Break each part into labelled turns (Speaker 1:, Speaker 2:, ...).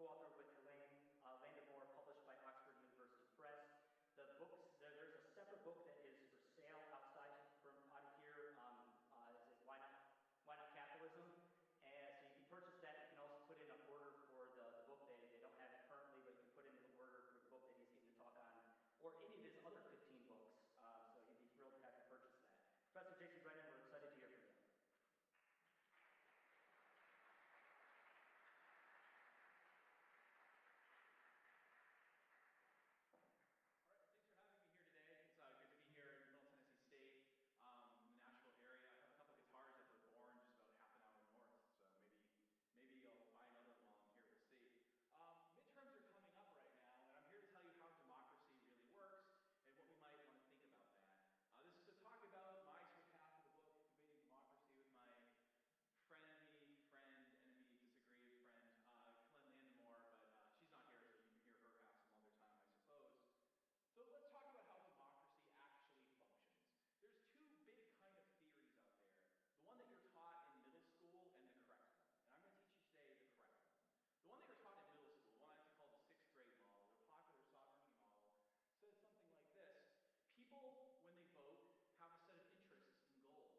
Speaker 1: co-authored with Elaine Landemore, published by Oxford University Press. The books, there's a separate book that is for sale outside from out of here. Is it Why Not Capitalism? And so you can purchase that. You can also put in an order for the book. They don't have it currently, but you can put in an order for the book that he's giving a talk on, or any of his other 15 books. So he'd be thrilled to have you purchase that. Professor Jason Brennan, we're excited to hear from you.
Speaker 2: Good to be here in Middle Tennessee State, in the Nashville area. I have a couple guitars at the barn just about half an hour north, so maybe I'll buy another one while I'm here. We'll see. Midterms are coming up right now, and I'm here to tell you how democracy really works and what we might want to think about that. This is a talk about my sort of half of the book, Debating Democracy, with my enemy, disagreed friend, Elaine Landemore, but she's not here, so you can hear her half some other time, I suppose. So let's talk about how democracy actually functions. There's two big kind of theories out there. The one that you're taught in middle school and the correct one. And I'm going to teach you today the correct one. The one that you're taught in middle school, the one I like to call the sixth grade model, or popular sovereignty model, says something like this. People, when they vote, have a set of interests and goals,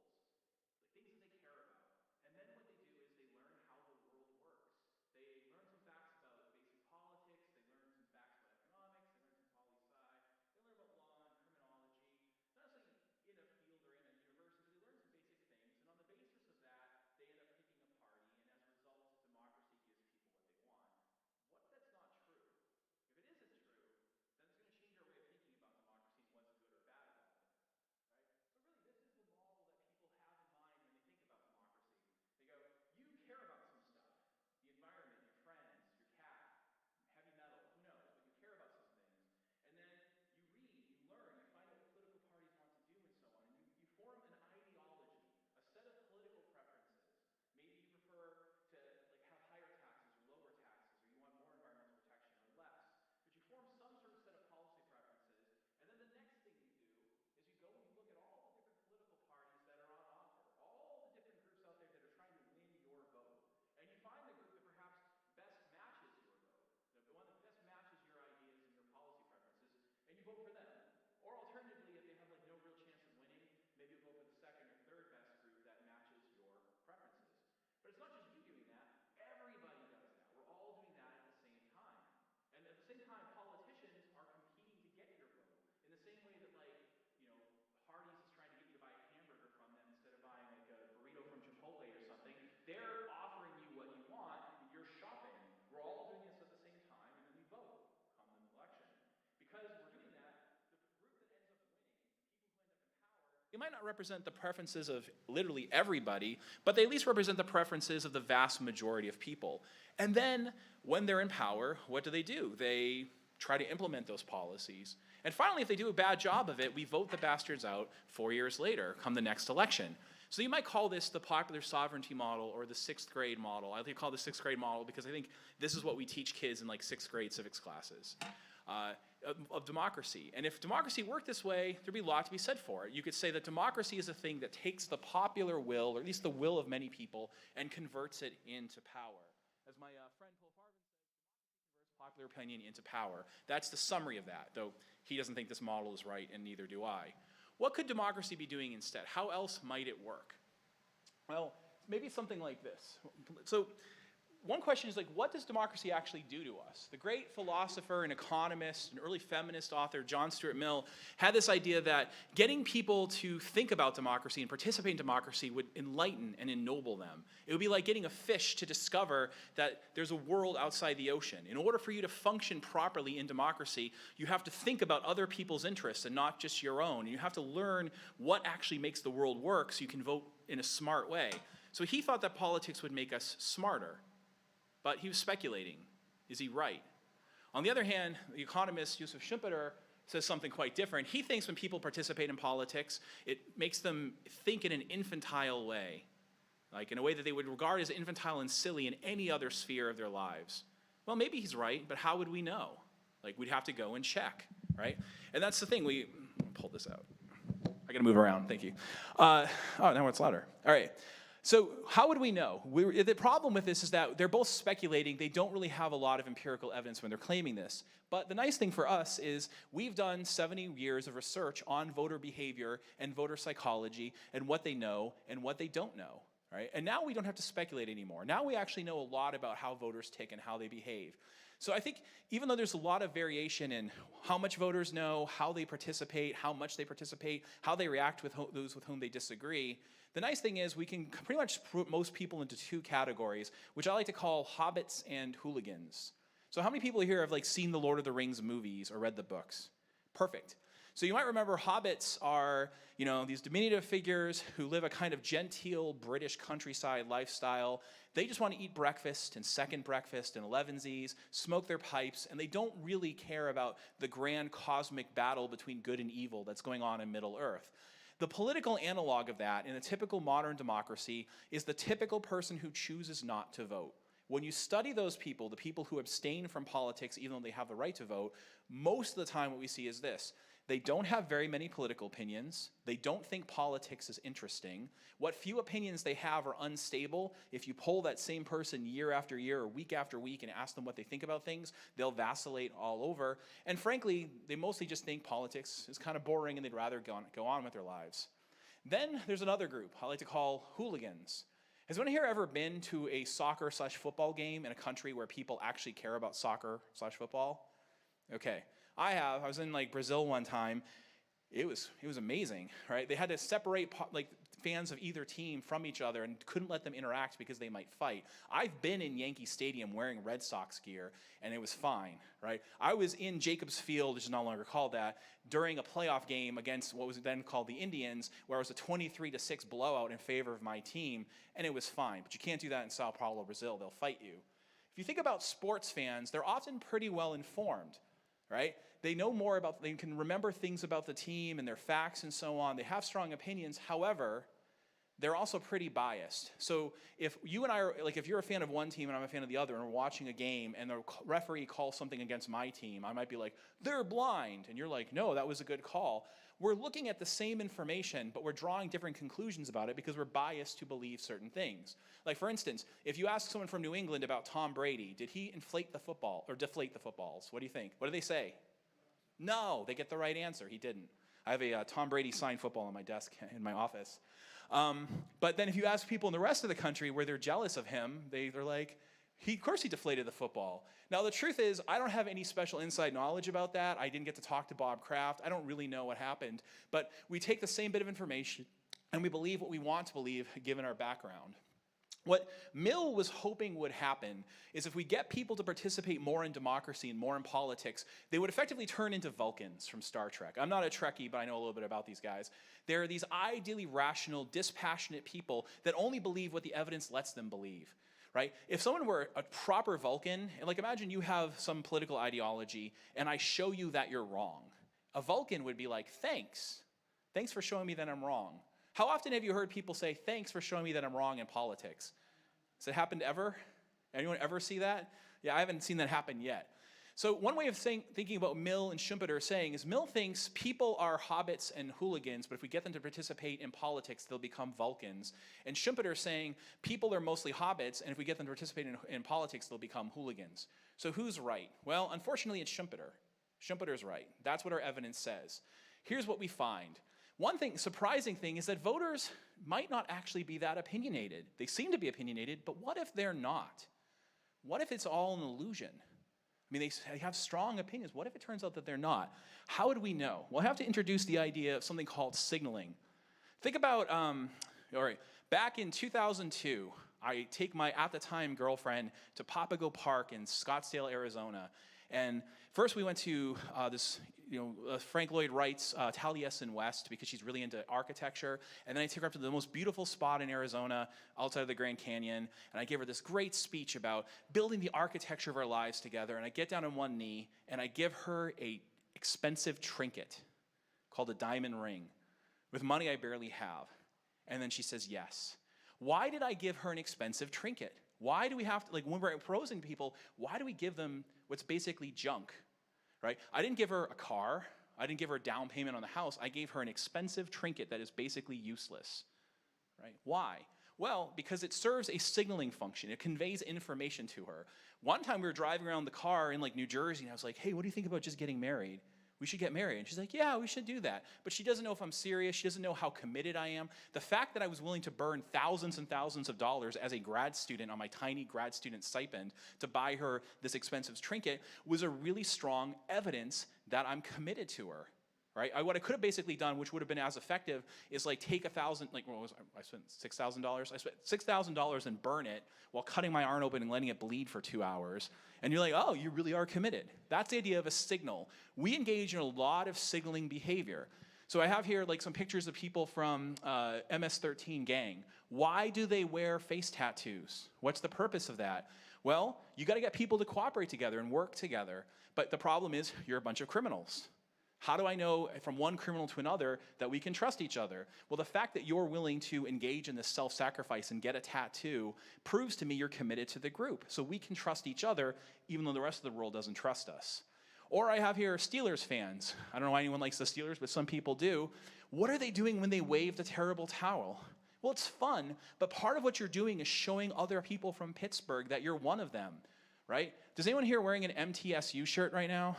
Speaker 2: like things that they care about. And then what they do is they learn how the world works. They learn some facts about basic politics, they learn some facts about economics, they learn some poli-sci, they learn about law and criminology, not necessarily in a field or in a university, but they learn some basic things, and on the basis of that, they end up picking a party, and as a result, democracy gives people what they want. What if that's not true? If it isn't true, then it's going to change our way of thinking about democracy and what's good or bad about it, right? But really, this is the model that people have in mind when they think about democracy. They go, you care about some stuff. The environment, your friends, your cat, heavy metal, who knows, but you care about some things. And then you read, you learn, you find out what political parties want to do and so on, and you form an ideology, a set of political preferences. Maybe you prefer to have higher taxes or lower taxes, or you want more environmental protection or less. But you form some sort of set of policy preferences, and then the next thing you do is you go and you look at all the different political parties that are on offer, all the different groups out there that are trying to win your vote. And you find the group that perhaps best matches your vote, the one that best matches your ideas and your policy preferences, and you vote for them. Or alternatively, if they have no real chance of winning, maybe you'll go for the second or third best group that matches your preferences. But it's not just you doing that, everybody does that. We're all doing that at the same time. And at the same time, politicians are competing to get your vote in the same way that Hardee's is trying to get you to buy a hamburger from them instead of buying a burrito from Chipotle or something. They're offering you what you want, and you're shopping. We're all doing this at the same time, and then we vote come the election. Because we're doing that, the group that ends up winning, the people who end up in power, they might not represent the preferences of literally everybody, but they at least represent the preferences of the vast majority of people. And then, when they're in power, what do? They try to implement those policies. And finally, if they do a bad job of it, we vote the bastards out 4 years later, come the next election. So you might call this the popular sovereignty model or the sixth grade model. I like to call it the sixth grade model because I think this is what we teach kids in sixth grade civics classes of democracy. And if democracy worked this way, there'd be a lot to be said for it. You could say that democracy is a thing that takes the popular will, or at least the will of many people, and converts it into power. As my friend Paul Farvin says, popular opinion into power. That's the summary of that, though he doesn't think this model is right, and neither do I. What could democracy be doing instead? How else might it work? Well, maybe something like this. So one question is what does democracy actually do to us? The great philosopher and economist and early feminist author John Stuart Mill had this idea that getting people to think about democracy and participate in democracy would enlighten and ennoble them. It would be like getting a fish to discover that there's a world outside the ocean. In order for you to function properly in democracy, you have to think about other people's interests and not just your own. And you have to learn what actually makes the world work so you can vote in a smart way. So he thought that politics would make us smarter. But he was speculating. Is he right? On the other hand, the economist Joseph Schumpeter says something quite different. He thinks when people participate in politics, it makes them think in an infantile way, in a way that they would regard as infantile and silly in any other sphere of their lives. Well, maybe he's right, but how would we know? We'd have to go and check, right? And that's the thing. Pull this out. I got to move around. Thank you. Now it's louder. All right.
Speaker 3: So how would we know? The problem with this is that they're both speculating. They don't really have a lot of empirical evidence when they're claiming this. But the nice thing for us is we've done 70 years of research on voter behavior and voter psychology and what they know and what they don't know. Right? And now we don't have to speculate anymore. Now we actually know a lot about how voters tick and how they behave. So I think even though there's a lot of variation in how much voters know, how they participate, how much they participate, how they react with those with whom they disagree, the nice thing is we can pretty much put most people into two categories, which I like to call hobbits and hooligans. So how many people here have seen the Lord of the Rings movies or read the books? Perfect. So you might remember hobbits are, these diminutive figures who live a kind of genteel British countryside lifestyle. They just want to eat breakfast and second breakfast and elevensies, smoke their pipes, and they don't really care about the grand cosmic battle between good and evil that's going on in Middle-earth. The political analog of that in a typical modern democracy is the typical person who chooses not to vote. When you study those people, the people who abstain from politics even though they have the right to vote, most of the time what we see is this. They don't have very many political opinions. They don't think politics is interesting. What few opinions they have are unstable. If you poll that same person year after year or week after week and ask them what they think about things, they'll vacillate all over. And frankly, they mostly just think politics is kind of boring and they'd rather go on with their lives. Then there's another group I like to call hooligans. Has anyone here ever been to a soccer/football game in a country where people actually care about soccer/football? Okay. I have. I was in Brazil one time. It was amazing, right? They had to separate fans of either team from each other and couldn't let them interact because they might fight. I've been in Yankee Stadium wearing Red Sox gear, and it was fine, right? I was in Jacobs Field, which is no longer called that, during a playoff game against what was then called the Indians, where it was a 23-6 blowout in favor of my team, and it was fine. But you can't do that in Sao Paulo, Brazil. They'll fight you. If you think about sports fans, they're often pretty well informed. Right? They know more they can remember things about the team and their facts and so on. They have strong opinions. However, they're also pretty biased. So if you and I are, if you're a fan of one team and I'm a fan of the other and we're watching a game and the referee calls something against my team, I might be like, they're blind. And you're like, no, that was a good call. We're looking at the same information, but we're drawing different conclusions about it because we're biased to believe certain things. For instance, if you ask someone from New England about Tom Brady, did he inflate the football or deflate the footballs? What do you think? What do they say? No, they get the right answer. He didn't. I have a Tom Brady signed football on my desk in my office. But then if you ask people in the rest of the country where they're jealous of him, they're like, of course he deflated the football. Now, the truth is, I don't have any special inside knowledge about that. I didn't get to talk to Bob Kraft. I don't really know what happened. But we take the same bit of information, and we believe what we want to believe, given our background. What Mill was hoping would happen is if we get people to participate more in democracy and more in politics, they would effectively turn into Vulcans from Star Trek. I'm not a Trekkie, but I know a little bit about these guys. They're these ideally rational, dispassionate people that only believe what the evidence lets them believe. Right? If someone were a proper Vulcan, and imagine you have some political ideology, and I show you that you're wrong. A Vulcan would be like, thanks. Thanks for showing me that I'm wrong. How often have you heard people say, thanks for showing me that I'm wrong in politics? Has it happened ever? Anyone ever see that? Yeah, I haven't seen that happen yet. So one way of thinking about Mill and Schumpeter saying is Mill thinks people are hobbits and hooligans, but if we get them to participate in politics, they'll become Vulcans. And Schumpeter saying people are mostly hobbits, and if we get them to participate in politics, they'll become hooligans. So who's right? Well, unfortunately, it's Schumpeter. Schumpeter's right. That's what our evidence says. Here's what we find. One surprising thing is that voters might not actually be that opinionated. They seem to be opinionated, but what if they're not? What if it's all an illusion? They have strong opinions. What if it turns out that they're not? How would we know? We'll have to introduce the idea of something called signaling. Think about, back in 2002, I take my, at the time, girlfriend to Papago Park in Scottsdale, Arizona. And first we went to Frank Lloyd Wright's Taliesin West because she's really into architecture. And then I took her up to the most beautiful spot in Arizona outside of the Grand Canyon. And I gave her this great speech about building the architecture of our lives together. And I get down on one knee and I give her a expensive trinket called a diamond ring with money I barely have. And then she says yes. Why did I give her an expensive trinket? Why do we have to, when we're proposing to people, why do we give them what's basically junk? Right? I didn't give her a car. I didn't give her a down payment on the house. I gave her an expensive trinket that is basically useless. Right? Why? Well, because it serves a signaling function. It conveys information to her. One time we were driving around the car in like New Jersey, and I was like, hey, what do you think about just getting married? We should get married. And she's like, yeah, we should do that. But she doesn't know if I'm serious. She doesn't know how committed I am. The fact that I was willing to burn thousands and thousands of dollars as a grad student on my tiny grad student stipend to buy her this expensive trinket was a really strong evidence that I'm committed to her. Right? What I could have basically done, which would have been as effective, is like take I spent $6,000. I spent $6,000 and burn it while cutting my arm open and letting it bleed for 2 hours. And you're like, oh, you really are committed. That's the idea of a signal. We engage in a lot of signaling behavior. So I have here like some pictures of people from MS-13 gang. Why do they wear face tattoos? What's the purpose of that? Well, you got to get people to cooperate together and work together. But the problem is you're a bunch of criminals. How do I know from one criminal to another that we can trust each other? Well, the fact that you're willing to engage in this self-sacrifice and get a tattoo proves to me you're committed to the group. So we can trust each other even though the rest of the world doesn't trust us. Or I have here Steelers fans. I don't know why anyone likes the Steelers, but some people do. What are they doing when they wave the terrible towel? Well, it's fun, but part of what you're doing is showing other people from Pittsburgh that you're one of them, right? Does anyone here wearing an MTSU shirt right now?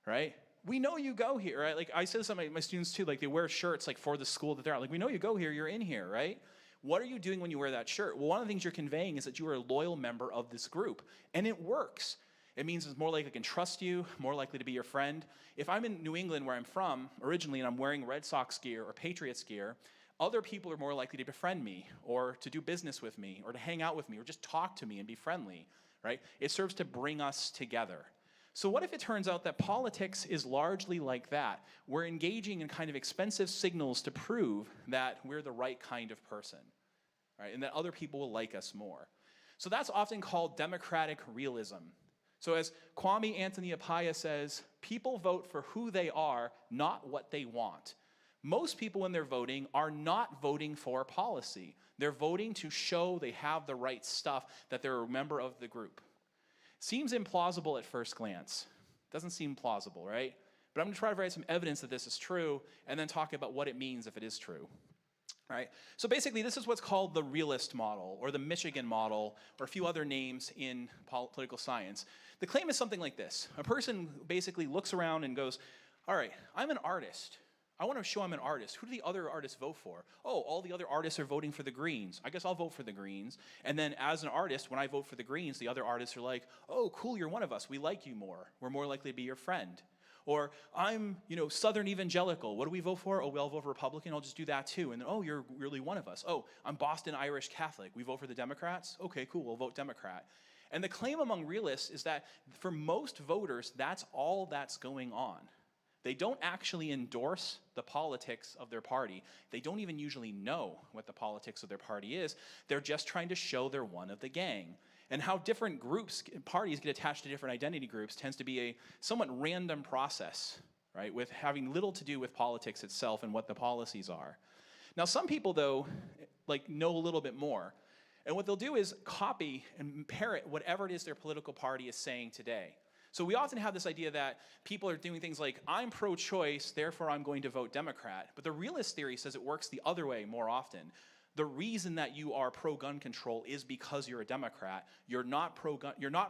Speaker 3: Right? We know you go here, right? Like I say this to my students too, like they wear shirts like for the school that they're at. Like we know you go here, you're in here, right? What are you doing when you wear that shirt? Well, one of the things you're conveying is that you are a loyal member of this group, and it works. It means it's more likely I can trust you, more likely to be your friend. If I'm in New England, where I'm from originally, and I'm wearing Red Sox gear or Patriots gear, other people are more likely to befriend me or to do business with me or to hang out with me or just talk to me and be friendly, right? It serves to bring us together. So what if it turns out that politics is largely like that? We're engaging in kind of expensive signals to prove that we're the right kind of person, right? And that other people will like us more. So that's often called democratic realism. So as Kwame Anthony Appiah says, people vote for who they are, not what they want. Most people, when they're voting, are not voting for policy. They're voting to show they have the right stuff, that they're a member of the group. Seems implausible at first glance. Doesn't seem plausible, right? But I'm going to try to provide some evidence that this is true and then talk about what it means if it is true. Right? So basically, this is what's called the realist model or the Michigan model or a few other names in political science. The claim is something like this. A person basically looks around and goes, all right, I'm an artist. I want to show I'm an artist. Who do the other artists vote for? Oh, all the other artists are voting for the Greens. I guess I'll vote for the Greens. And then as an artist, when I vote for the Greens, the other artists are like, oh, cool, you're one of us. We like you more. We're more likely to be your friend. Or I'm, Southern evangelical. What do we vote for? Oh, we all vote for Republican. I'll just do that too. And then, oh, you're really one of us. Oh, I'm Boston Irish Catholic. We vote for the Democrats? Okay, cool, we'll vote Democrat. And the claim among realists is that for most voters, that's all that's going on. They don't actually endorse the politics of their party. They don't even usually know what the politics of their party is. They're just trying to show they're one of the gang. And how different groups, parties get attached to different identity groups tends to be a somewhat random process, right, with having little to do with politics itself and what the policies are. Now, some people, though, know a little bit more. And what they'll do is copy and parrot whatever it is their political party is saying today. So we often have this idea that people are doing things like, I'm pro-choice, therefore I'm going to vote Democrat. But the realist theory says it works the other way more often. The reason that you are pro-gun control is because you're a Democrat. You're not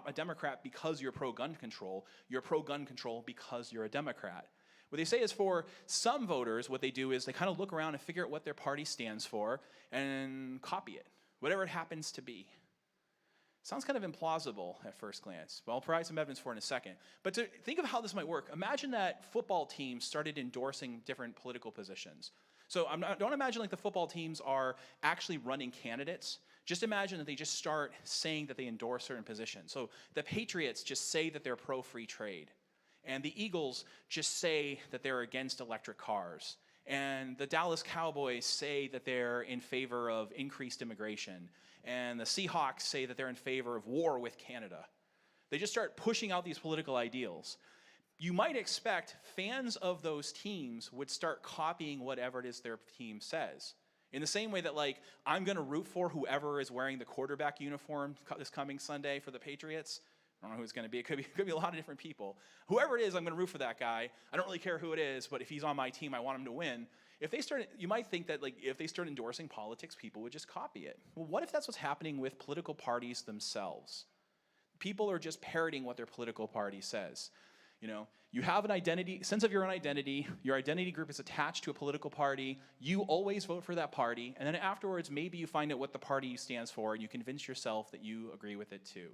Speaker 3: a Democrat because you're pro-gun control. You're pro-gun control because you're a Democrat. What they say is for some voters, what they do is they kind of look around and figure out what their party stands for and copy it, whatever it happens to be. Sounds kind of implausible at first glance. Well, I'll provide some evidence for it in a second. But to think of how this might work, imagine that football teams started endorsing different political positions. So don't imagine like the football teams are actually running candidates. Just imagine that they just start saying that they endorse certain positions. So the Patriots just say that they're pro-free trade. And the Eagles just say that they're against electric cars. And the Dallas Cowboys say that they're in favor of increased immigration. And the Seahawks say that they're in favor of war with Canada. They just start pushing out these political ideals. You might expect fans of those teams would start copying whatever it is their team says. In the same way that, I'm going to root for whoever is wearing the quarterback uniform this coming Sunday for the Patriots. I don't know who it's going to be. It could be a lot of different people. Whoever it is, I'm going to root for that guy. I don't really care who it is, but if he's on my team, I want him to win. You might think that like if they start endorsing politics, people would just copy it. Well, what if that's what's happening with political parties themselves? People are just parroting what their political party says. You know, you have an identity, sense of your own identity, your identity group is attached to a political party, you always vote for that party, and then afterwards maybe you find out what the party stands for and you convince yourself that you agree with it too.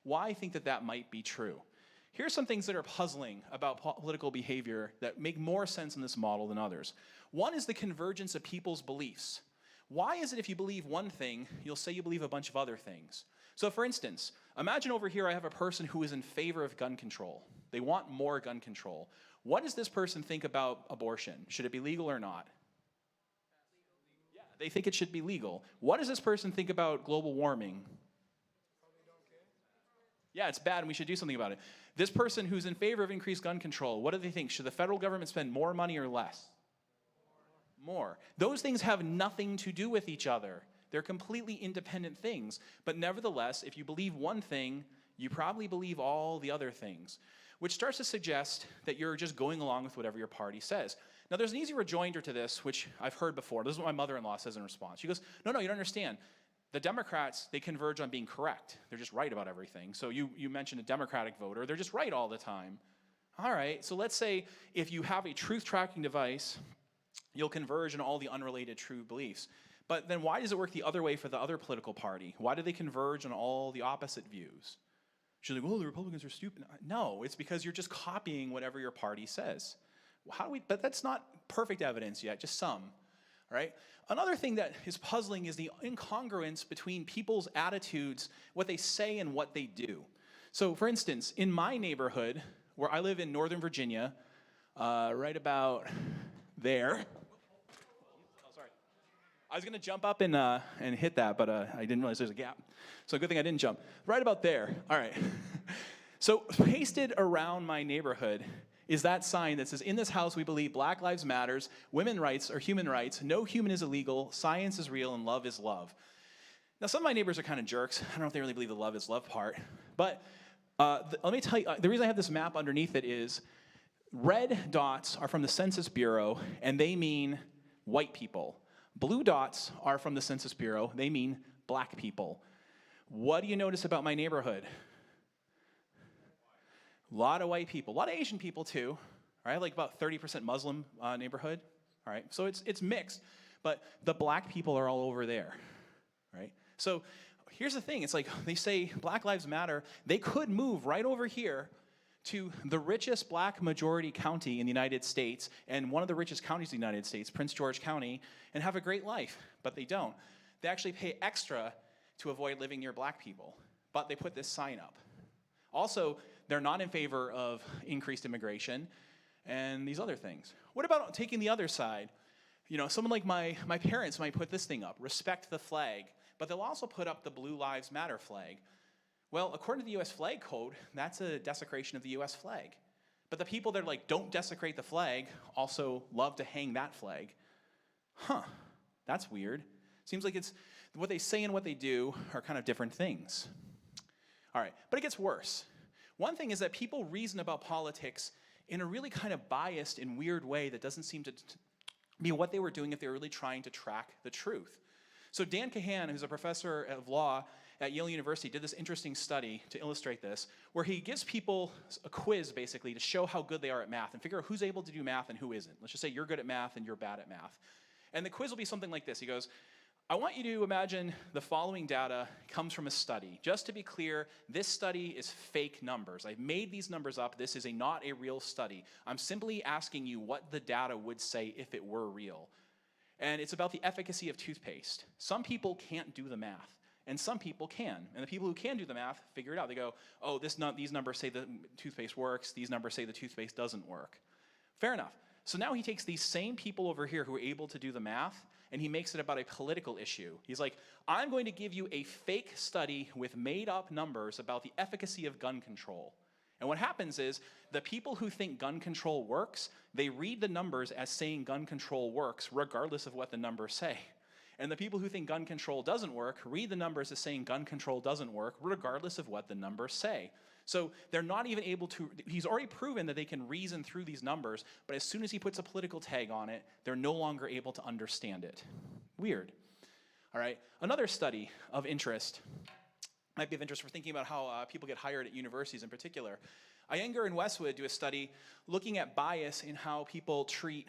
Speaker 3: Why think that that might be true? Here's some things that are puzzling about political behavior that make more sense in this model than others. One is the convergence of people's beliefs. Why is it if you believe one thing, you'll say you believe a bunch of other things? So for instance, imagine over here I have a person who is in favor of gun control. They want more gun control. What does this person think about abortion? Should it be legal or not? Yeah, they think it should be legal. What does this person think about global warming? Yeah, it's bad and we should do something about it. This person who's in favor of increased gun control, what do they think? Should the federal government spend more money or less? More. Those things have nothing to do with each other. They're completely independent things. But nevertheless, if you believe one thing, you probably believe all the other things, which starts to suggest that you're just going along with whatever your party says. Now, there's an easy rejoinder to this, which I've heard before. This is what my mother-in-law says in response. She goes, no, you don't understand. The Democrats, they converge on being correct. They're just right about everything. So you mentioned a Democratic voter. They're just right all the time. All right, so let's say if you have a truth-tracking device, you'll converge on all the unrelated true beliefs. But then why does it work the other way for the other political party? Why do they converge on all the opposite views? She's like, oh, the Republicans are stupid. No, it's because you're just copying whatever your party says. But that's not perfect evidence yet, just some, right? Another thing that is puzzling is the incongruence between people's attitudes, what they say and what they do. So for instance, in my neighborhood, where I live in Northern Virginia, right about there. I was going to jump up and hit that, but I didn't realize there's a gap. So good thing I didn't jump. Right about there. All right. So pasted around my neighborhood is that sign that says, in this house we believe Black Lives Matters, women's rights are human rights, no human is illegal, science is real, and love is love. Now some of my neighbors are kind of jerks. I don't know if they really believe the love is love part. But let me tell you, the reason I have this map underneath it is red dots are from the Census Bureau, and they mean white people. Blue dots are from the Census Bureau. They mean black people. What do you notice about my neighborhood? A lot of white people. A lot of Asian people too. All right, like about 30% Muslim neighborhood. All right, so it's mixed. But the black people are all over there. Right? So here's the thing. It's like they say Black Lives Matter. They could move right over here to the richest black majority county in the United States and one of the richest counties in the United States, Prince George County, and have a great life, but they don't. They actually pay extra to avoid living near black people, but they put this sign up. Also, they're not in favor of increased immigration and these other things. What about taking the other side? You know, someone like my parents might put this thing up, respect the flag, but they'll also put up the Blue Lives Matter flag. Well, according to the US flag code, that's a desecration of the US flag. But the people that are like, don't desecrate the flag, also love to hang that flag. Huh, that's weird. Seems like it's what they say and what they do are kind of different things. All right, but it gets worse. One thing is that people reason about politics in a really kind of biased and weird way that doesn't seem to be what they were doing if they were really trying to track the truth. So Dan Kahan, who's a professor of law at Yale University, did this interesting study to illustrate this, where he gives people a quiz, basically, to show how good they are at math and figure out who's able to do math and who isn't. Let's just say you're good at math and you're bad at math. And the quiz will be something like this. He goes, I want you to imagine the following data comes from a study. Just to be clear, this study is fake numbers. I've made these numbers up. This is not a real study. I'm simply asking you what the data would say if it were real. And it's about the efficacy of toothpaste. Some people can't do the math, and some people can. And the people who can do the math figure it out. They go, oh, these numbers say the toothpaste works. These numbers say the toothpaste doesn't work. Fair enough. So now he takes these same people over here who are able to do the math, and he makes it about a political issue. He's like, I'm going to give you a fake study with made-up numbers about the efficacy of gun control. And what happens is, the people who think gun control works, they read the numbers as saying gun control works, regardless of what the numbers say. And the people who think gun control doesn't work, read the numbers as saying gun control doesn't work, regardless of what the numbers say. So they're not even able to, he's already proven that they can reason through these numbers, but as soon as he puts a political tag on it, they're no longer able to understand it. Weird. All right, another study of interest, might be of interest for thinking about how people get hired at universities in particular. Iyengar and Westwood do a study looking at bias in how people treat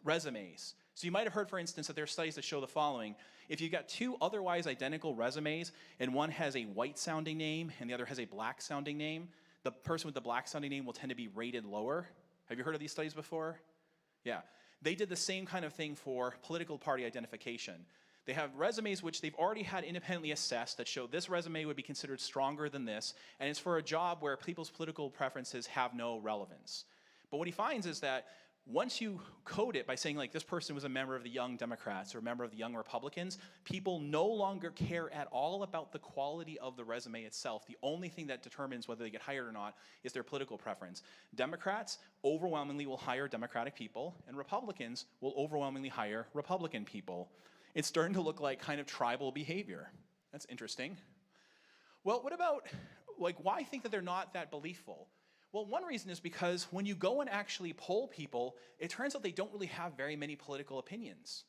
Speaker 3: resumes. So you might have heard, for instance, that there are studies that show the following. If you've got two otherwise identical resumes, and one has a white-sounding name and the other has a black-sounding name, the person with the black-sounding name will tend to be rated lower. Have you heard of these studies before? Yeah. They did the same kind of thing for political party identification. They have resumes which they've already had independently assessed that show this resume would be considered stronger than this, and it's for a job where people's political preferences have no relevance. But what he finds is that once you code it by saying like this person was a member of the Young Democrats or a member of the Young Republicans, people no longer care at all about the quality of the resume itself. The only thing that determines whether they get hired or not is their political preference. Democrats overwhelmingly will hire Democratic people, and Republicans will overwhelmingly hire Republican people. It's starting to look like kind of tribal behavior. That's interesting. Well, what about, like, why think that they're not that beliefful? Well, one reason is because when you go and actually poll people, it turns out they don't really have very many political opinions.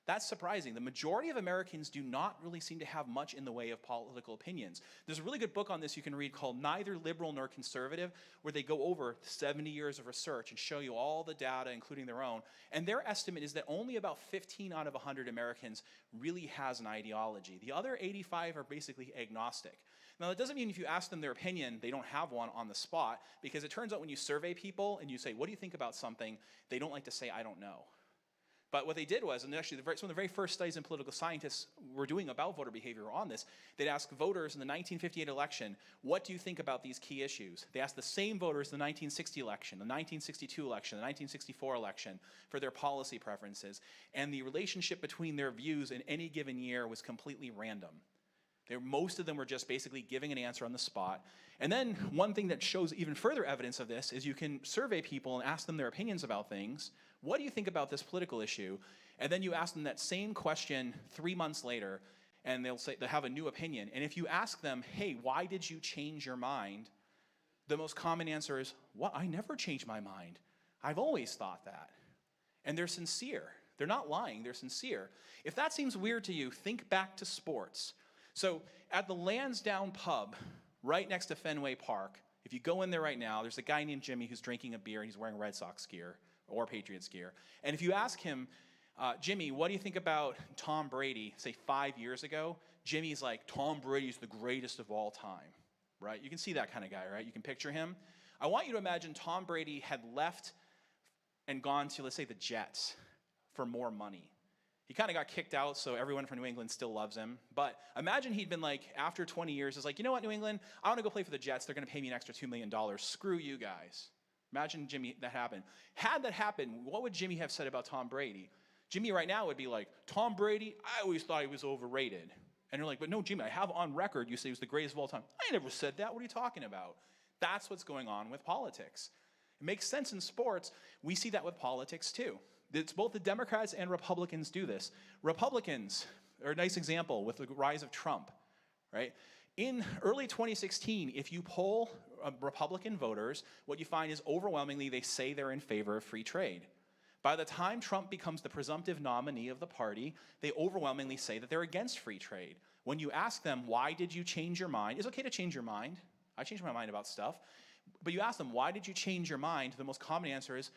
Speaker 3: That's surprising. The majority of Americans do not really seem to have much in the way of political opinions. There's a really good book on this you can read called Neither Liberal Nor Conservative, where they go over 70 years of research and show you all the data, including their own. And their estimate is that only about 15 out of 100 Americans really has an ideology. The other 85 are basically agnostic. Now, that doesn't mean if you ask them their opinion, they don't have one on the spot, because it turns out when you survey people and you say, what do you think about something, they don't like to say, I don't know. But what they did was, and actually some of the very first studies in political scientists were doing about voter behavior on this, they'd ask voters in the 1958 election, what do you think about these key issues? They asked the same voters in the 1960 election, the 1962 election, the 1964 election for their policy preferences, and the relationship between their views in any given year was completely random. Most of them were just basically giving an answer on the spot. And then one thing that shows even further evidence of this is you can survey people and ask them their opinions about things. What do you think about this political issue? And then you ask them that same question 3 months later, and they'll have a new opinion. And if you ask them, hey, why did you change your mind? The most common answer is, what? I never changed my mind. I've always thought that. And they're sincere. They're not lying, they're sincere. If that seems weird to you, think back to sports. So at the Lansdowne pub, right next to Fenway Park, if you go in there right now, there's a guy named Jimmy who's drinking a beer and he's wearing Red Sox gear or Patriots gear. And if you ask him, Jimmy, what do you think about Tom Brady, say 5 years ago? Jimmy's like, Tom Brady's the greatest of all time, right? You can see that kind of guy, right? You can picture him. I want you to imagine Tom Brady had left and gone to, let's say, the Jets for more money. He kind of got kicked out, so everyone from New England still loves him. But imagine he'd been like, after 20 years, is like, you know what, New England? I want to go play for the Jets. They're going to pay me an extra $2 million. Screw you guys. Imagine Jimmy, that happened. Had that happened, what would Jimmy have said about Tom Brady? Jimmy right now would be like, Tom Brady, I always thought he was overrated. And you're like, but no, Jimmy, I have on record you say he was the greatest of all time. I never said that. What are you talking about? That's what's going on with politics. It makes sense in sports. We see that with politics too. It's both the Democrats and Republicans do this. Republicans are a nice example with the rise of Trump, right? In early 2016, if you poll Republican voters, what you find is overwhelmingly they say they're in favor of free trade. By the time Trump becomes the presumptive nominee of the party, they overwhelmingly say that they're against free trade. When you ask them, why did you change your mind? It's okay to change your mind. I change my mind about stuff. But you ask them, why did you change your mind? The most common answer is,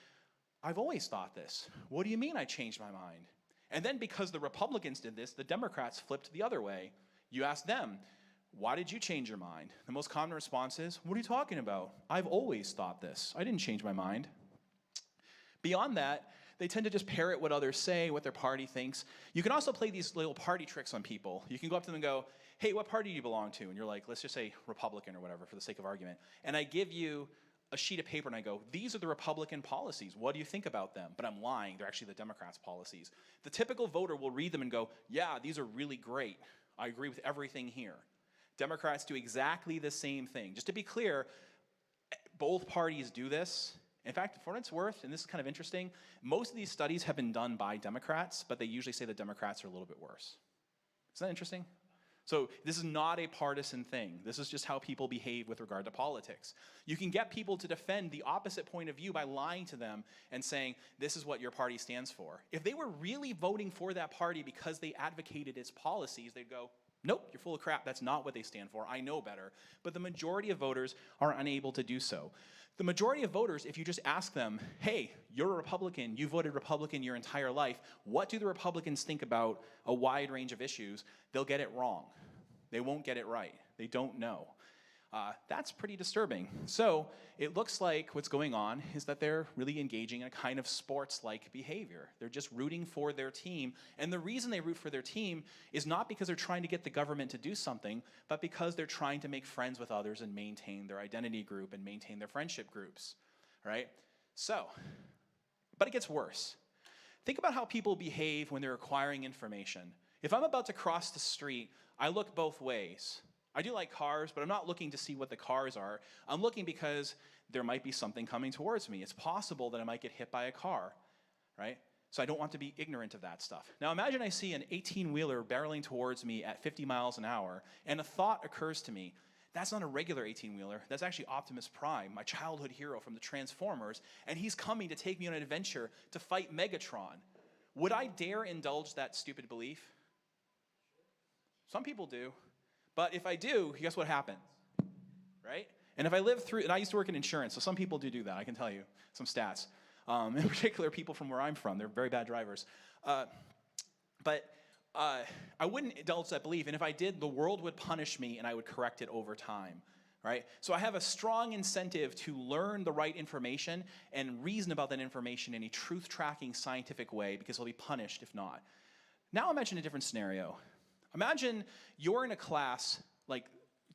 Speaker 3: I've always thought this. What do you mean I changed my mind? And then because the Republicans did this, the Democrats flipped the other way. You ask them, why did you change your mind? The most common response is, what are you talking about? I've always thought this. I didn't change my mind. Beyond that, they tend to just parrot what others say, what their party thinks. You can also play these little party tricks on people. You can go up to them and go, hey, what party do you belong to? And you're like, let's just say Republican or whatever for the sake of argument. And I give you a sheet of paper and I go, these are the Republican policies. What do you think about them? But I'm lying. They're actually the Democrats' policies. The typical voter will read them and go, yeah, these are really great. I agree with everything here. Democrats do exactly the same thing. Just to be clear, both parties do this. In fact, for what it's worth, and this is kind of interesting, most of these studies have been done by Democrats, but they usually say the Democrats are a little bit worse. Isn't that interesting? So this is not a partisan thing. This is just how people behave with regard to politics. You can get people to defend the opposite point of view by lying to them and saying, this is what your party stands for. If they were really voting for that party because they advocated its policies, they'd go, nope, you're full of crap. That's not what they stand for. I know better. But the majority of voters are unable to do so. The majority of voters, if you just ask them, hey, you're a Republican, you voted Republican your entire life, what do the Republicans think about a wide range of issues? They'll get it wrong. They won't get it right. They don't know. That's pretty disturbing. So it looks like what's going on is that they're really engaging in a kind of sports-like behavior. They're just rooting for their team. And the reason they root for their team is not because they're trying to get the government to do something, but because they're trying to make friends with others and maintain their identity group and maintain their friendship groups, right? So, but it gets worse. Think about how people behave when they're acquiring information. If I'm about to cross the street, I look both ways. I do like cars, but I'm not looking to see what the cars are. I'm looking because there might be something coming towards me. It's possible that I might get hit by a car, right? So I don't want to be ignorant of that stuff. Now imagine I see an 18-wheeler barreling towards me at 50 miles an hour, and a thought occurs to me. That's not a regular 18-wheeler. That's actually Optimus Prime, my childhood hero from the Transformers, and he's coming to take me on an adventure to fight Megatron. Would I dare indulge that stupid belief? Some people do. But if I do, guess what happens, right? And if I live through, and I used to work in insurance, so some people do that. I can tell you some stats. In particular, people from where I'm from, they're very bad drivers. But I wouldn't indulge that belief, and if I did, the world would punish me, and I would correct it over time, right? So I have a strong incentive to learn the right information and reason about that information in a truth-tracking scientific way, because I'll be punished if not. Now imagine a different scenario. Imagine you're in a class like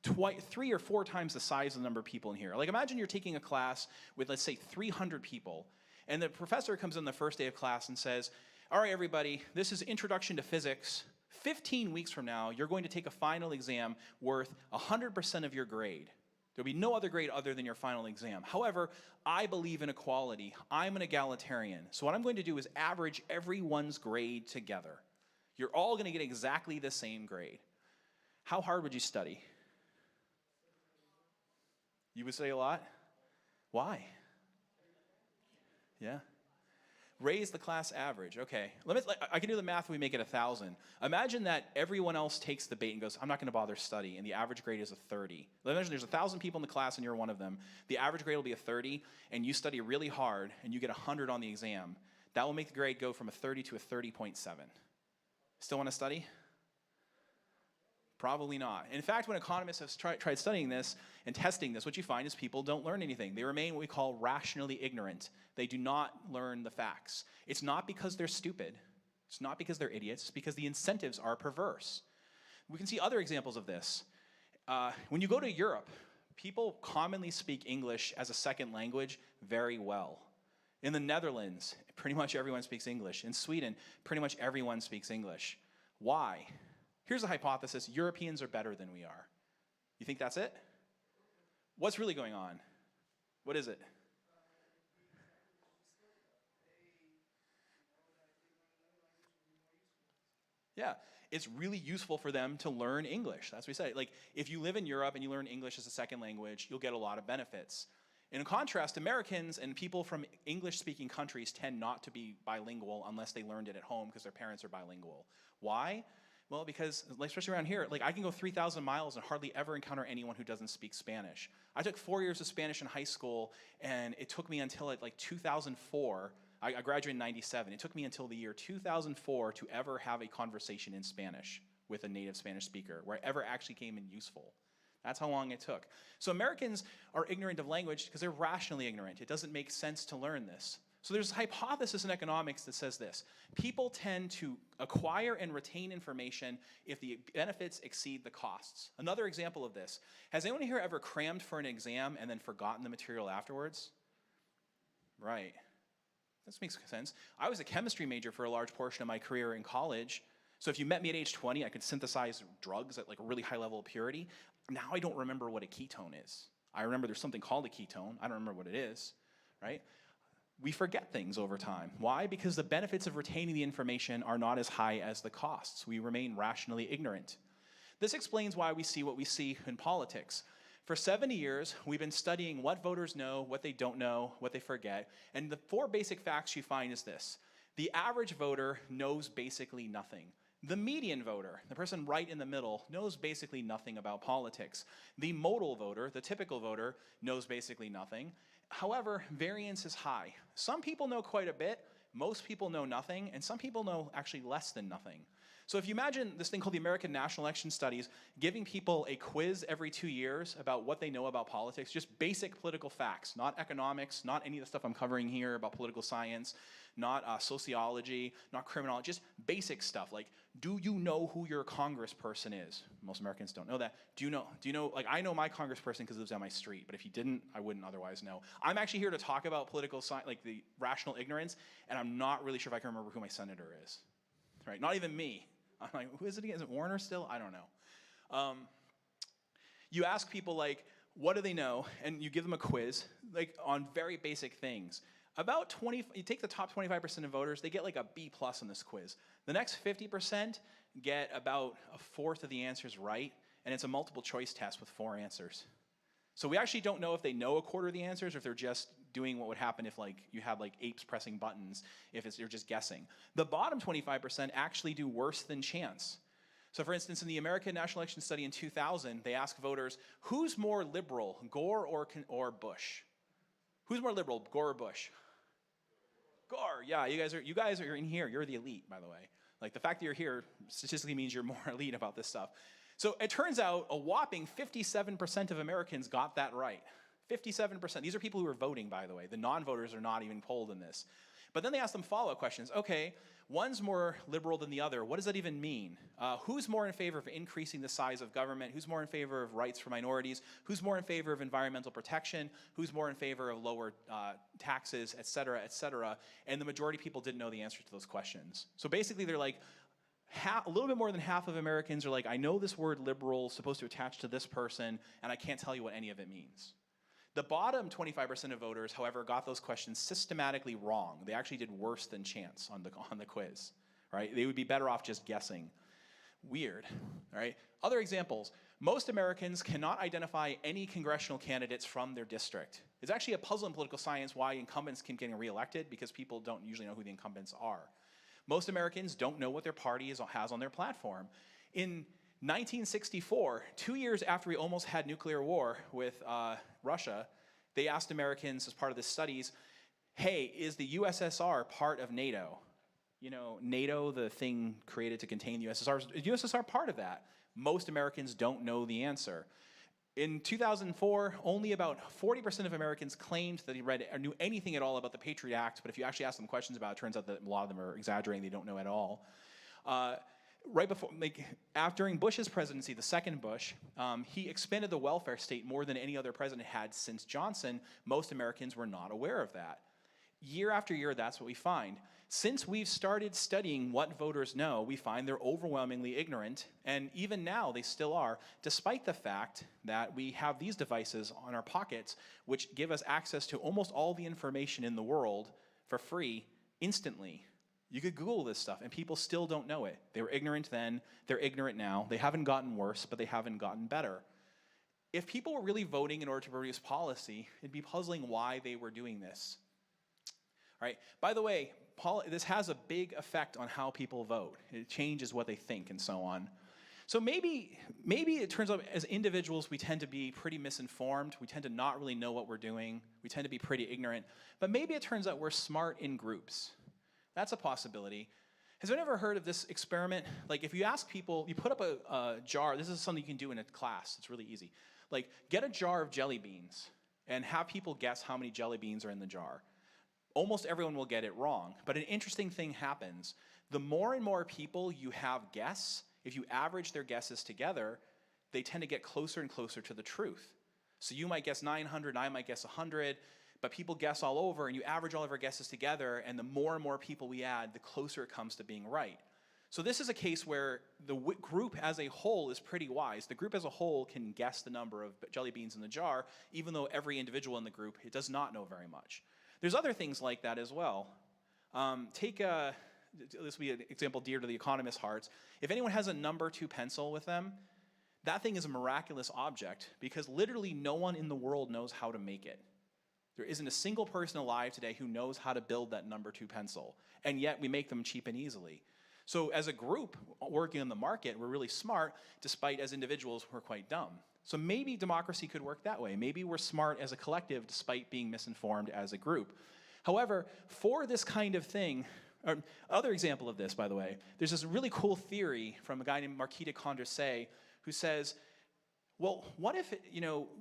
Speaker 3: 3 or 4 times the size of the number of people in here. Like imagine you're taking a class with, let's say, 300 people, and the professor comes in the first day of class and says, all right, everybody, this is Introduction to Physics. 15 weeks from now, you're going to take a final exam worth 100% of your grade. There'll be no other grade other than your final exam. However, I believe in equality. I'm an egalitarian. So what I'm going to do is average everyone's grade together. You're all going to get exactly the same grade. How hard would you study? You would study a lot? Why? Yeah. Raise the class average. Okay. I can do the math if we make it 1,000. Imagine that everyone else takes the bait and goes, I'm not going to bother study, and the average grade is a 30. Imagine there's 1,000 people in the class and you're one of them. The average grade will be a 30, and you study really hard, and you get 100 on the exam. That will make the grade go from a 30 to a 30.7. Still want to study? Probably not. In fact, when economists have tried studying this and testing this, what you find is people don't learn anything. They remain what we call rationally ignorant. They do not learn the facts. It's not because they're stupid. It's not because they're idiots. It's because the incentives are perverse. We can see other examples of this. When you go to Europe, people commonly speak English as a second language very well. In the Netherlands, pretty much everyone speaks English. In Sweden, pretty much everyone speaks English. Why? Here's a hypothesis. Europeans are better than we are. You think that's it? What's really going on? What is it? Yeah, it's really useful for them to learn English. That's what we say. Like, if you live in Europe and you learn English as a second language, you'll get a lot of benefits. In contrast, Americans and people from English-speaking countries tend not to be bilingual unless they learned it at home because their parents are bilingual. Why? Well, because, especially around here, like I can go 3,000 miles and hardly ever encounter anyone who doesn't speak Spanish. I took 4 years of Spanish in high school, and it took me until like 2004. I graduated in 97. It took me until the year 2004 to ever have a conversation in Spanish with a native Spanish speaker, where it ever actually came in useful. That's how long it took. So Americans are ignorant of language because they're rationally ignorant. It doesn't make sense to learn this. So there's a hypothesis in economics that says this. People tend to acquire and retain information if the benefits exceed the costs. Another example of this. Has anyone here ever crammed for an exam and then forgotten the material afterwards? Right. This makes sense. I was a chemistry major for a large portion of my career in college. So if you met me at age 20, I could synthesize drugs at like a really high level of purity. Now I don't remember what a ketone is. I remember there's something called a ketone. I don't remember what it is, right? We forget things over time. Why? Because the benefits of retaining the information are not as high as the costs. We remain rationally ignorant. This explains why we see what we see in politics. For 70 years, we've been studying what voters know, what they don't know, what they forget, and the 4 basic facts you find is this. The average voter knows basically nothing. The median voter, the person right in the middle, knows basically nothing about politics. The modal voter, the typical voter, knows basically nothing. However, variance is high. Some people know quite a bit, most people know nothing, and some people know actually less than nothing. So if you imagine this thing called the American National Election Studies, giving people a quiz every 2 years about what they know about politics, just basic political facts, not economics, not any of the stuff I'm covering here about political science, not sociology, not criminology, just basic stuff like, do you know who your congressperson is? Most Americans don't know that. Do you know, like I know my congressperson because he lives down my street, but if he didn't, I wouldn't otherwise know. I'm actually here to talk about political science, like the rational ignorance, and I'm not really sure if I can remember who my senator is, right? Not even me. I'm like, who is it again? Is it Warner still? I don't know. You ask people like, what do they know? And you give them a quiz, like on very basic things. About 20, you take the top 25% of voters, they get like a B+ on this quiz. The next 50% get about a fourth of the answers right, and it's a multiple choice test with 4 answers. So we actually don't know if they know a quarter of the answers or if they're just doing what would happen if like you had like apes pressing buttons, if you're just guessing. The bottom 25% actually do worse than chance. So for instance, in the American National Election Study in 2000, they asked voters, who's more liberal, Gore or Bush? Who's more liberal, Gore or Bush? Gore, yeah, you guys are in here. You're the elite, by the way. Like the fact that you're here statistically means you're more elite about this stuff. So it turns out a whopping 57% of Americans got that right. 57%. These are people who are voting, by the way. The non-voters are not even polled in this. But then they ask them follow-up questions. Okay, one's more liberal than the other. What does that even mean? Who's more in favor of increasing the size of government? Who's more in favor of rights for minorities? Who's more in favor of environmental protection? Who's more in favor of lower taxes, et cetera, et cetera? And the majority of people didn't know the answer to those questions. So basically they're like, a little bit more than half of Americans are like, I know this word liberal is supposed to attach to this person, and I can't tell you what any of it means. The bottom 25% of voters, however, got those questions systematically wrong. They actually did worse than chance on the quiz, right? They would be better off just guessing. Weird, right? Other examples. Most Americans cannot identify any congressional candidates from their district. It's actually a puzzle in political science why incumbents keep getting reelected, because people don't usually know who the incumbents are. Most Americans don't know what their party has on their platform. In 1964, 2 years after we almost had nuclear war with Russia, they asked Americans as part of the studies, hey, is the USSR part of NATO? You know, NATO, the thing created to contain the USSR, is the USSR part of that? Most Americans don't know the answer. In 2004, only about 40% of Americans claimed that they read or knew anything at all about the Patriot Act, but if you actually ask them questions about it, it turns out that a lot of them are exaggerating, they don't know at all. Right before, during Bush's presidency, the second Bush, he expanded the welfare state more than any other president had since Johnson. Most Americans were not aware of that. Year after year, that's what we find. Since we've started studying what voters know, we find they're overwhelmingly ignorant, and even now they still are, despite the fact that we have these devices on our pockets which give us access to almost all the information in the world for free instantly. You could Google this stuff, and people still don't know it. They were ignorant then, they're ignorant now. They haven't gotten worse, but they haven't gotten better. If people were really voting in order to produce policy, it'd be puzzling why they were doing this. All right. By the way, this has a big effect on how people vote. It changes what they think and so on. So maybe it turns out as individuals we tend to be pretty misinformed. We tend to not really know what we're doing. We tend to be pretty ignorant. But maybe it turns out we're smart in groups. That's a possibility. Has anyone ever heard of this experiment? Like if you ask people, you put up a jar. This is something you can do in a class. It's really easy. Like get a jar of jelly beans and have people guess how many jelly beans are in the jar. Almost everyone will get it wrong, but an interesting thing happens. The more and more people you have guess, if you average their guesses together, they tend to get closer and closer to the truth. So you might guess 900, I might guess 100, but people guess all over, and you average all of our guesses together, and the more and more people we add, the closer it comes to being right. So this is a case where the group as a whole is pretty wise. The group as a whole can guess the number of jelly beans in the jar, even though every individual in the group does not know very much. There's other things like that as well. This will be an example dear to the economist's hearts. If anyone has a number 2 pencil with them, That thing is a miraculous object because literally no one in the world knows how to make it. There isn't a single person alive today who knows how to build that number 2 pencil, and yet we make them cheap and easily. So as a group working on the market, we're really smart, despite as individuals we're quite dumb. So maybe democracy could work that way. Maybe we're smart as a collective despite being misinformed as a group. However, for this kind of thing, or other example of this, by the way, there's this really cool theory from a guy named Marquis de Condorcet who says, well, what if,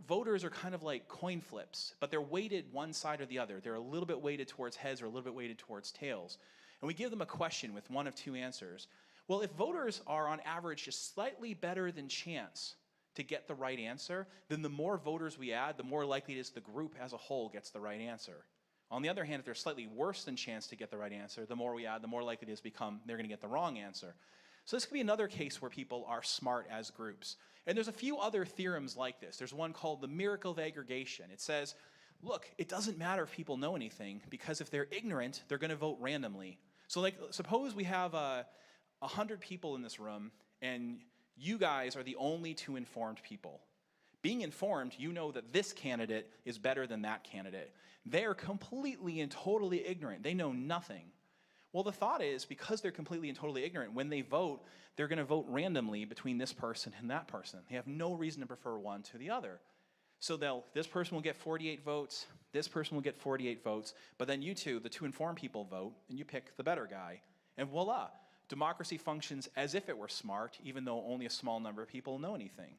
Speaker 3: voters are kind of like coin flips, but they're weighted one side or the other. They're a little bit weighted towards heads or a little bit weighted towards tails. And we give them a question with one of 2 answers. Well, if voters are on average just slightly better than chance to get the right answer, then the more voters we add, the more likely it is the group as a whole gets the right answer. On the other hand, if they're slightly worse than chance to get the right answer, the more we add, the more likely it is they're going to get the wrong answer. So this could be another case where people are smart as groups. And there's a few other theorems like this. There's one called the miracle of aggregation. It says, look, it doesn't matter if people know anything, because if they're ignorant, they're going to vote randomly. So like, suppose we have 100 people in this room, and you guys are the only 2 informed people. Being informed, you know that this candidate is better than that candidate. They're completely and totally ignorant. They know nothing. Well, the thought is, because they're completely and totally ignorant, when they vote, they're going to vote randomly between this person and that person. They have no reason to prefer one to the other. So this person will get 48 votes, this person will get 48 votes, but then you two, the 2 informed people, vote, and you pick the better guy. And voila, democracy functions as if it were smart, even though only a small number of people know anything.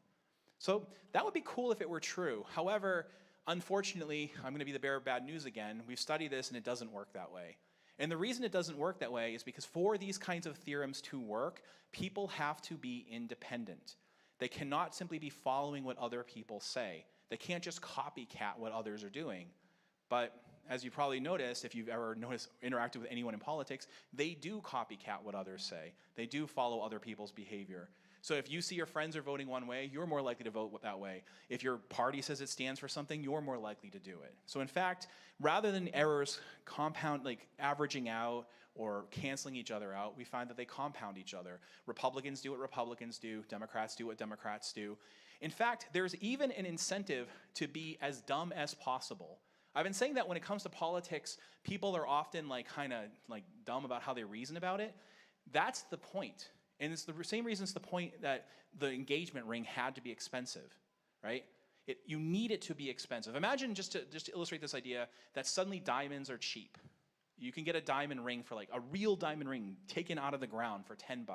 Speaker 3: So that would be cool if it were true. However, unfortunately, I'm going to be the bearer of bad news again. We've studied this and it doesn't work that way. And the reason it doesn't work that way is because for these kinds of theorems to work, people have to be independent. They cannot simply be following what other people say. They can't just copycat what others are doing. But as you probably noticed, if you've ever interacted with anyone in politics, they do copycat what others say. They do follow other people's behavior. So if you see your friends are voting one way, you're more likely to vote that way. If your party says it stands for something, you're more likely to do it. So in fact, rather than errors averaging out or canceling each other out, we find that they compound each other. Republicans do what Republicans do, Democrats do what Democrats do. In fact, there's even an incentive to be as dumb as possible. I've been saying that when it comes to politics, people are often kind of dumb about how they reason about it. That's the point. And it's the same reason it's the point that the engagement ring had to be expensive, right? You need it to be expensive. Imagine, just to illustrate this idea, that suddenly diamonds are cheap. You can get a diamond ring for a real diamond ring taken out of the ground for $10.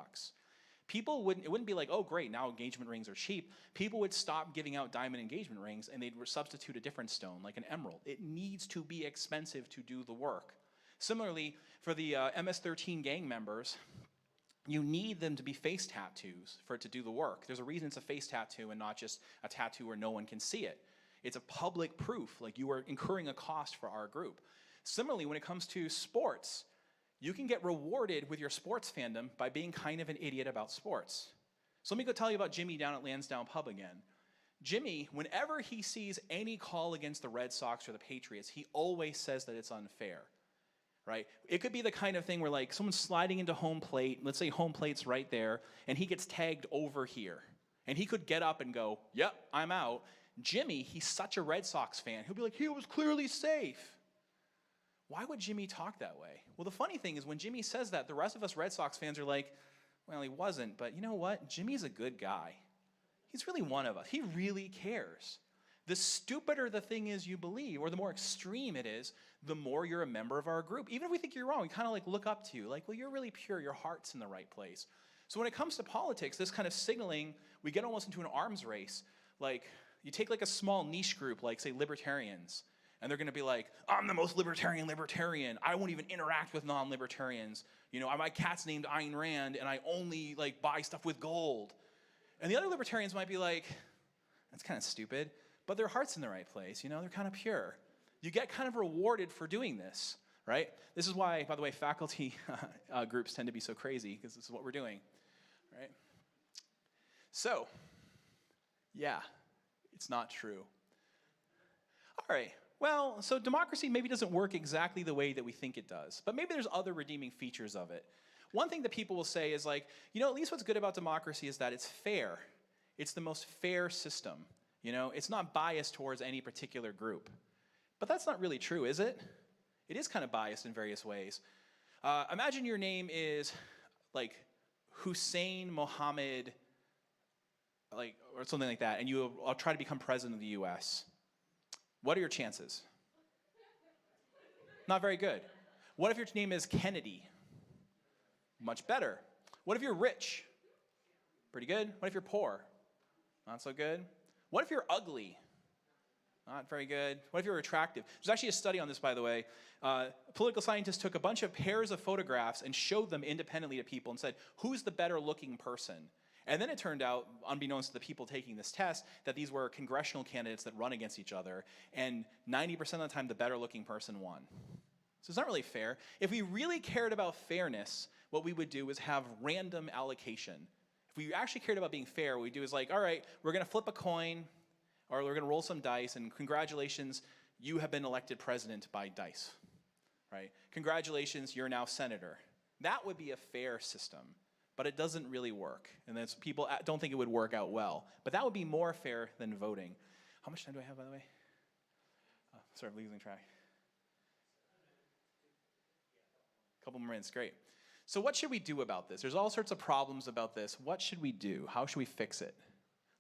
Speaker 3: It wouldn't be like, oh great, now engagement rings are cheap. People would stop giving out diamond engagement rings and they'd substitute a different stone, like an emerald. It needs to be expensive to do the work. Similarly, for the MS-13 gang members, you need them to be face tattoos for it to do the work. There's a reason it's a face tattoo and not just a tattoo where no one can see it. It's a public proof, you are incurring a cost for our group. Similarly, when it comes to sports, you can get rewarded with your sports fandom by being kind of an idiot about sports. So let me go tell you about Jimmy down at Lansdowne Pub again. Jimmy, whenever he sees any call against the Red Sox or the Patriots, he always says that it's unfair. Right? It could be the kind of thing where someone's sliding into home plate, let's say home plate's right there, and he gets tagged over here. And he could get up and go, yep, I'm out. Jimmy, he's such a Red Sox fan, he'll be like, he was clearly safe. Why would Jimmy talk that way? Well, the funny thing is when Jimmy says that, the rest of us Red Sox fans are like, well, he wasn't, but you know what? Jimmy's a good guy. He's really one of us. He really cares. The stupider the thing is you believe, or the more extreme it is, the more you're a member of our group. Even if we think you're wrong, we kind of look up to you, well, you're really pure, your heart's in the right place. So when it comes to politics, this kind of signaling, we get almost into an arms race. You take a small niche group, say libertarians, and they're going to be like, I'm the most libertarian. I won't even interact with non-libertarians. My cat's named Ayn Rand, and I only buy stuff with gold. And the other libertarians might be like, that's kind of stupid. But their heart's in the right place, they're kind of pure. You get kind of rewarded for doing this, right? This is why, by the way, faculty groups tend to be so crazy, because this is what we're doing, right? So, yeah, it's not true. All right, well, so democracy maybe doesn't work exactly the way that we think it does, but maybe there's other redeeming features of it. One thing that people will say is at least what's good about democracy is that it's fair. It's the most fair system. You know, it's not biased towards any particular group. But that's not really true, is it? It is kind of biased in various ways. Imagine your name is like Hussein Mohammed, like, or something like that, and you will try to become president of the US. What are your chances? Not very good. What if your name is Kennedy? Much better. What if you're rich? Pretty good. What if you're poor? Not so good. What if you're ugly? Not very good. What if you're attractive? There's actually a study on this, by the way. Political scientists took a bunch of pairs of photographs and showed them independently to people and said, who's the better looking person? And then it turned out, unbeknownst to the people taking this test, that these were congressional candidates that run against each other, and 90% of the time the better looking person won. So it's not really fair. If we really cared about fairness, what we would do is have random allocation. If we actually cared about being fair, what we do is like, all right, we're going to flip a coin, or we're going to roll some dice, and congratulations, you have been elected president by dice, right? Congratulations, you're now senator. That would be a fair system, but it doesn't really work, and people don't think it would work out well. But that would be more fair than voting. How much time do I have, by the way? Sorry, I'm losing track. Couple more minutes, great. So what should we do about this? There's all sorts of problems about this. What should we do? How should we fix it?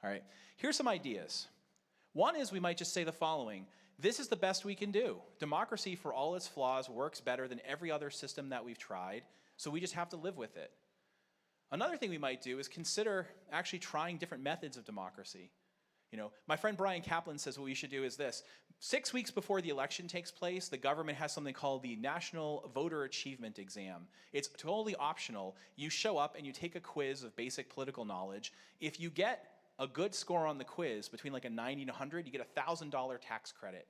Speaker 3: All right, here's some ideas. One is we might just say the following: this is the best we can do. Democracy, for all its flaws, works better than every other system that we've tried, so we just have to live with it. Another thing we might do is consider actually trying different methods of democracy. You know, my friend Brian Kaplan says what we should do is this. 6 weeks before the election takes place, the government has something called the National Voter Achievement Exam. It's totally optional. You show up and you take a quiz of basic political knowledge. If you get a good score on the quiz, between like a 90 and 100, you get a $1,000 tax credit.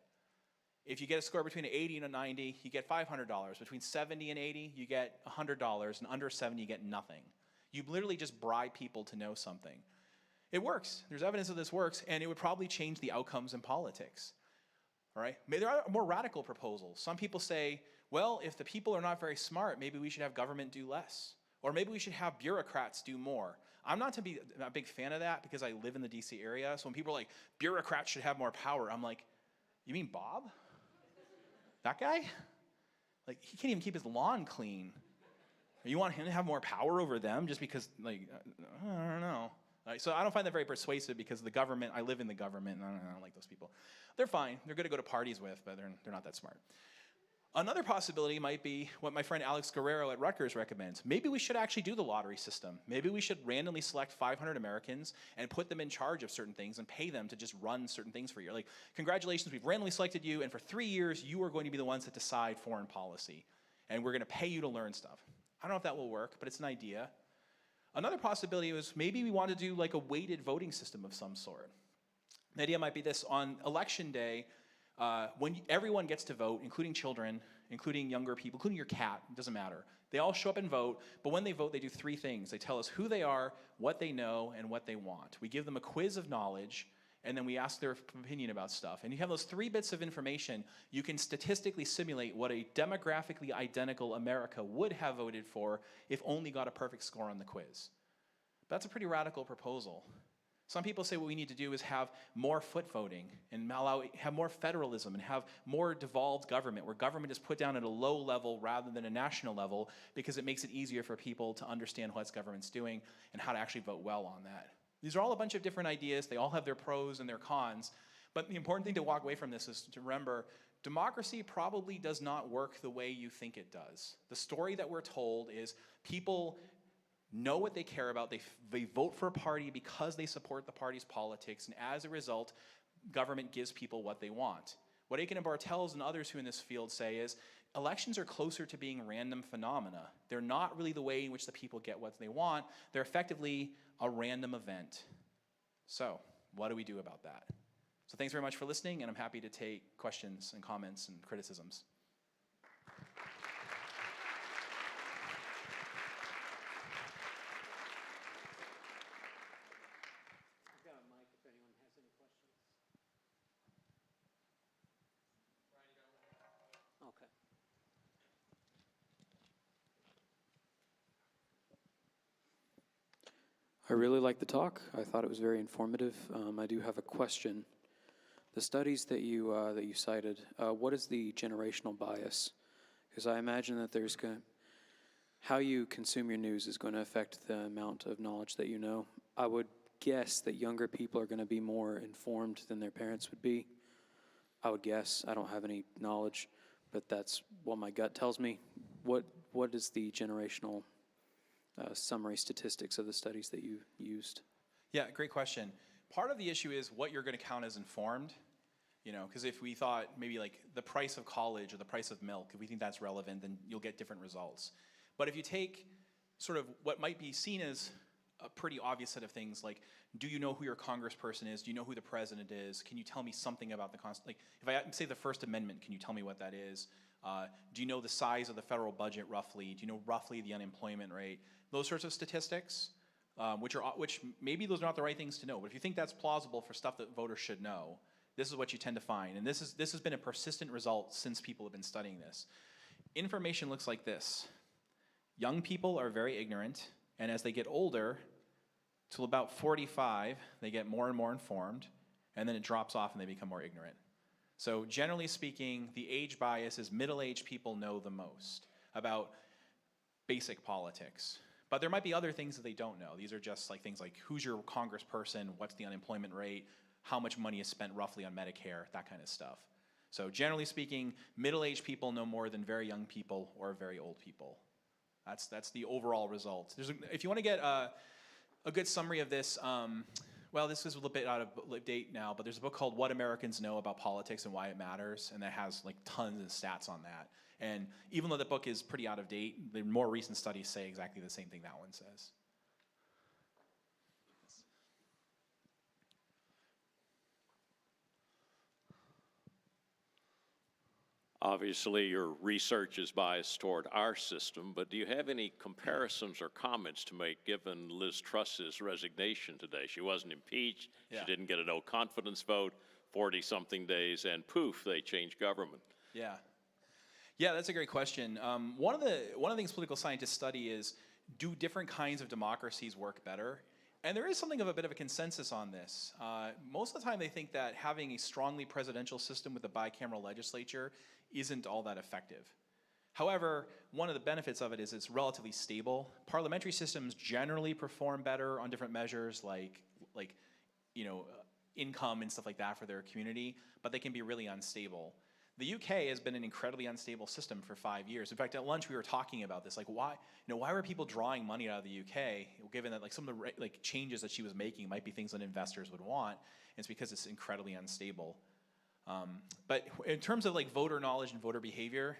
Speaker 3: If you get a score between an 80 and a 90, you get $500. Between 70 and 80, you get $100, and under 70, you get nothing. You literally just bribe people to know something. It works. There's evidence that this works, and it would probably change the outcomes in politics. All right? There are more radical proposals. Some people say, well, if the people are not very smart, maybe we should have government do less. Or maybe we should have bureaucrats do more. I'm not a big fan of that because I live in the DC area. So when people are like, bureaucrats should have more power, I'm like, you mean Bob? That guy? Like, he can't even keep his lawn clean. You want him to have more power over them just because, like, I don't know. So I don't find that very persuasive because the government, I live in the government, and I don't like those people. They're fine. They're good to go to parties with, but they're not that smart. Another possibility might be what my friend Alex Guerrero at Rutgers recommends. Maybe we should actually do the lottery system. Maybe we should randomly select 500 Americans and put them in charge of certain things and pay them to just run certain things for you. Like, congratulations, we've randomly selected you, and for 3 years, you are going to be the ones that decide foreign policy. And we're going to pay you to learn stuff. I don't know if that will work, but it's an idea. Another possibility was maybe we want to do like a weighted voting system of some sort. The idea might be this: on election day, when everyone gets to vote, including children, including younger people, including your cat, it doesn't matter. They all show up and vote, but when they vote, they do 3 things. They tell us who they are, what they know, and what they want. We give them a quiz of knowledge, and then we ask their opinion about stuff. And you have those 3 bits of information, you can statistically simulate what a demographically identical America would have voted for if only got a perfect score on the quiz. But that's a pretty radical proposal. Some people say what we need to do is have more foot voting and have more federalism and have more devolved government, where government is put down at a low level rather than a national level, because it makes it easier for people to understand what government's doing and how to actually vote well on that. These are all a bunch of different ideas. They all have their pros and their cons. But the important thing to walk away from this is to remember, democracy probably does not work the way you think it does. The story that we're told is people know what they care about. They vote for a party because they support the party's politics, and as a result, government gives people what they want. What Aiken and Bartels and others who in this field say is, elections are closer to being random phenomena. They're not really the way in which the people get what they want. They're effectively a random event. So, what do we do about that? So thanks very much for listening, and I'm happy to take questions and comments and criticisms.
Speaker 4: I've got a mic if anyone has any questions. Okay.
Speaker 5: I really liked the talk. I thought it was very informative. I do have a question. The studies that you cited, what is the generational bias? Because I imagine that how you consume your news is going to affect the amount of knowledge that you know. I would guess that younger people are going to be more informed than their parents would be. I would guess. I don't have any knowledge, but that's what my gut tells me. What is the generational summary statistics of the studies that you used?
Speaker 3: Yeah, great question. Part of the issue is what you're going to count as informed. You know, because if we thought maybe like the price of college or the price of milk, if we think that's relevant, then you'll get different results. But if you take sort of what might be seen as a pretty obvious set of things, like, do you know who your congressperson is? Do you know who the president is? Can you tell me something about the like, if I say the First Amendment, can you tell me what that is? Do you know the size of the federal budget roughly? Do you know roughly the unemployment rate? Those sorts of statistics, which maybe those are not the right things to know. But if you think that's plausible for stuff that voters should know, this is what you tend to find. And this has been a persistent result since people have been studying this. Information looks like this. Young people are very ignorant, and as they get older, till about 45, they get more and more informed, and then it drops off and they become more ignorant. So generally speaking, the age bias is middle-aged people know the most about basic politics. But there might be other things that they don't know. These are just like things like who's your congressperson, what's the unemployment rate, how much money is spent roughly on Medicare, that kind of stuff. So generally speaking, middle-aged people know more than very young people or very old people. That's the overall result. If you want to get a good summary of this, well, this is a little bit out of date now, but there's a book called What Americans Know About Politics and Why It Matters, and that has like tons of stats on that. And even though the book is pretty out of date, the more recent studies say exactly the same thing that one says.
Speaker 6: Obviously, your research is biased toward our system, but do you have any comparisons or comments to make given Liz Truss's resignation today? She wasn't impeached.
Speaker 3: Yeah.
Speaker 6: She didn't get a no confidence vote, 40-something days, and poof, they changed government.
Speaker 3: Yeah. Yeah, that's a great question. One of the things political scientists study is, do different kinds of democracies work better? And there is something of a bit of a consensus on this. Most of the time they think that having a strongly presidential system with a bicameral legislature isn't all that effective. However, one of the benefits of it is it's relatively stable. Parliamentary systems generally perform better on different measures like income and stuff like that for their community, but they can be really unstable. The UK has been an incredibly unstable system for 5 years. In fact, at lunch we were talking about this, like why were people drawing money out of the UK, given that like some of the changes that she was making might be things that investors would want, and it's because it's incredibly unstable. But in terms of like voter knowledge and voter behavior,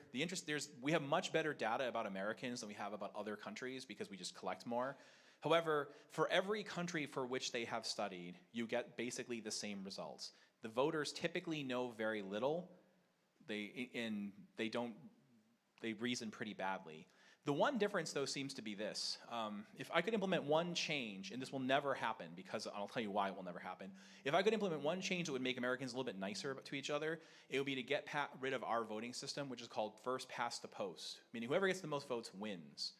Speaker 3: we have much better data about Americans than we have about other countries because we just collect more. However, for every country for which they have studied, you get basically the same results. The voters typically know very little. They reason pretty badly. The one difference, though, seems to be this. If I could implement one change, and this will never happen because I'll tell you why it will never happen. If I could implement one change that would make Americans a little bit nicer to each other, it would be to get rid of our voting system, which is called first past the post, meaning whoever gets the most votes wins.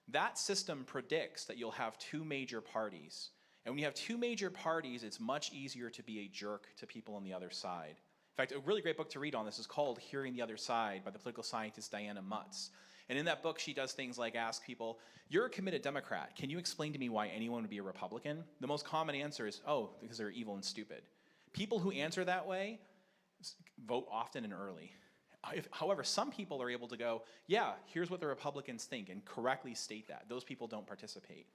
Speaker 3: That system predicts that you'll have two major parties. And when you have two major parties, it's much easier to be a jerk to people on the other side. In fact, a really great book to read on this is called Hearing the Other Side by the political scientist Diana Mutz. And in that book, she does things like ask people, you're a committed Democrat. Can you explain to me why anyone would be a Republican? The most common answer is, oh, because they're evil and stupid. People who answer that way vote often and early. However, some people are able to go, yeah, here's what the Republicans think, and correctly state that. Those people don't participate.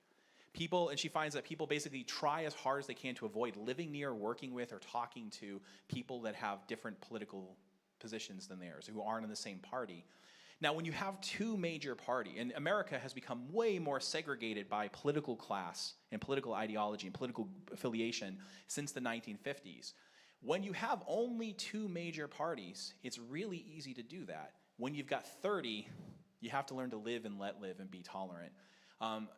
Speaker 3: And she finds that people basically try as hard as they can to avoid living near, working with, or talking to people that have different political positions than theirs, who aren't in the same party. Now, when you have two major parties, and America has become way more segregated by political class and political ideology and political affiliation since the 1950s. When you have only two major parties, it's really easy to do that. When you've got 30, you have to learn to live and let live and be tolerant.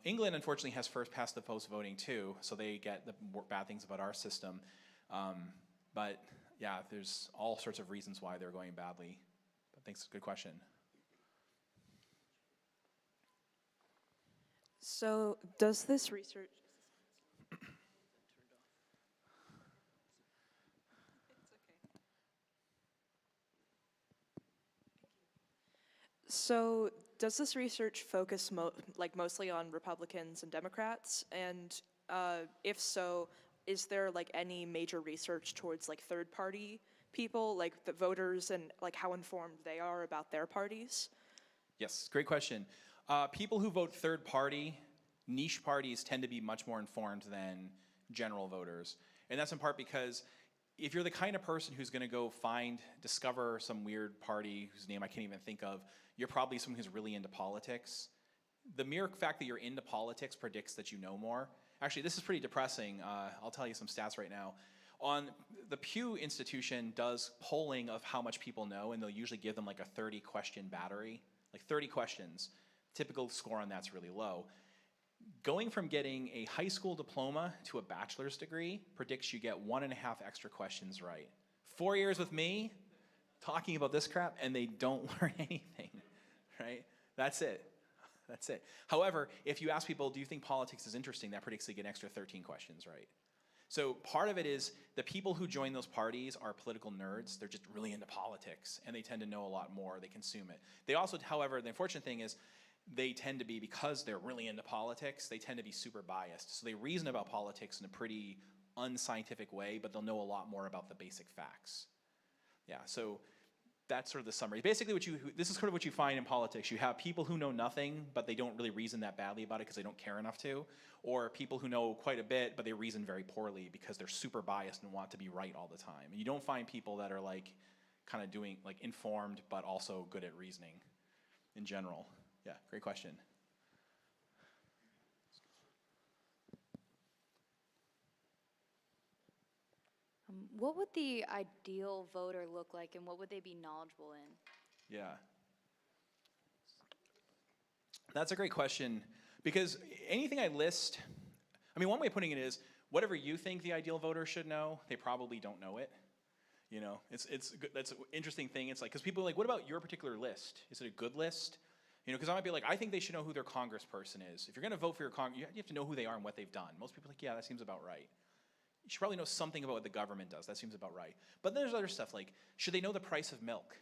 Speaker 3: England, unfortunately, has first past the post voting too, so they get the bad things about our system. But yeah, there's all sorts of reasons why they're going badly. But thanks, good question.
Speaker 7: So does this research So does this research focus mostly on Republicans and Democrats? And if so, is there like any major research towards like third party people, like the voters, and like how informed they are about their parties?
Speaker 3: Yes, great question. People who vote third party, niche parties tend to be much more informed than general voters. And that's in part because if you're the kind of person who's going to go discover some weird party whose name I can't even think of, you're probably someone who's really into politics. The mere fact that you're into politics predicts that you know more. Actually, this is pretty depressing. I'll tell you some stats right now. The Pew Institution does polling of how much people know, and they'll usually give them like a 30-question battery, like 30 questions. Typical score on that's really low. Going from getting a high school diploma to a bachelor's degree predicts you get 1.5 extra questions right. 4 years with me, talking about this crap, and they don't learn anything, right? That's it. That's it. However, if you ask people, do you think politics is interesting, that predicts they get an extra 13 questions right. So part of it is the people who join those parties are political nerds. They're just really into politics, and they tend to know a lot more. They consume it. They also, however, the unfortunate thing is they tend to be, because they're really into politics, they tend to be super biased. So they reason about politics in a pretty unscientific way, but they'll know a lot more about the basic facts. Yeah, so that's sort of the summary. Basically, this is sort of what you find in politics. You have people who know nothing, but they don't really reason that badly about it because they don't care enough to, or people who know quite a bit, but they reason very poorly because they're super biased and want to be right all the time. And you don't find people that are like kind of doing like informed, but also good at reasoning in general. Yeah, great question.
Speaker 8: What would the ideal voter look like, and what would they be knowledgeable in?
Speaker 3: Yeah. That's a great question, because anything I list, I mean, one way of putting it is, whatever you think the ideal voter should know, they probably don't know it. You know, that's an interesting thing. It's like, because people are like, what about your particular list? Is it a good list? You know, because I might be like, I think they should know who their congressperson is. If you're going to vote for your you have to know who they are and what they've done. Most people are like, yeah, that seems about right. You should probably know something about what the government does. That seems about right. But then there's other stuff like, should they know the price of milk?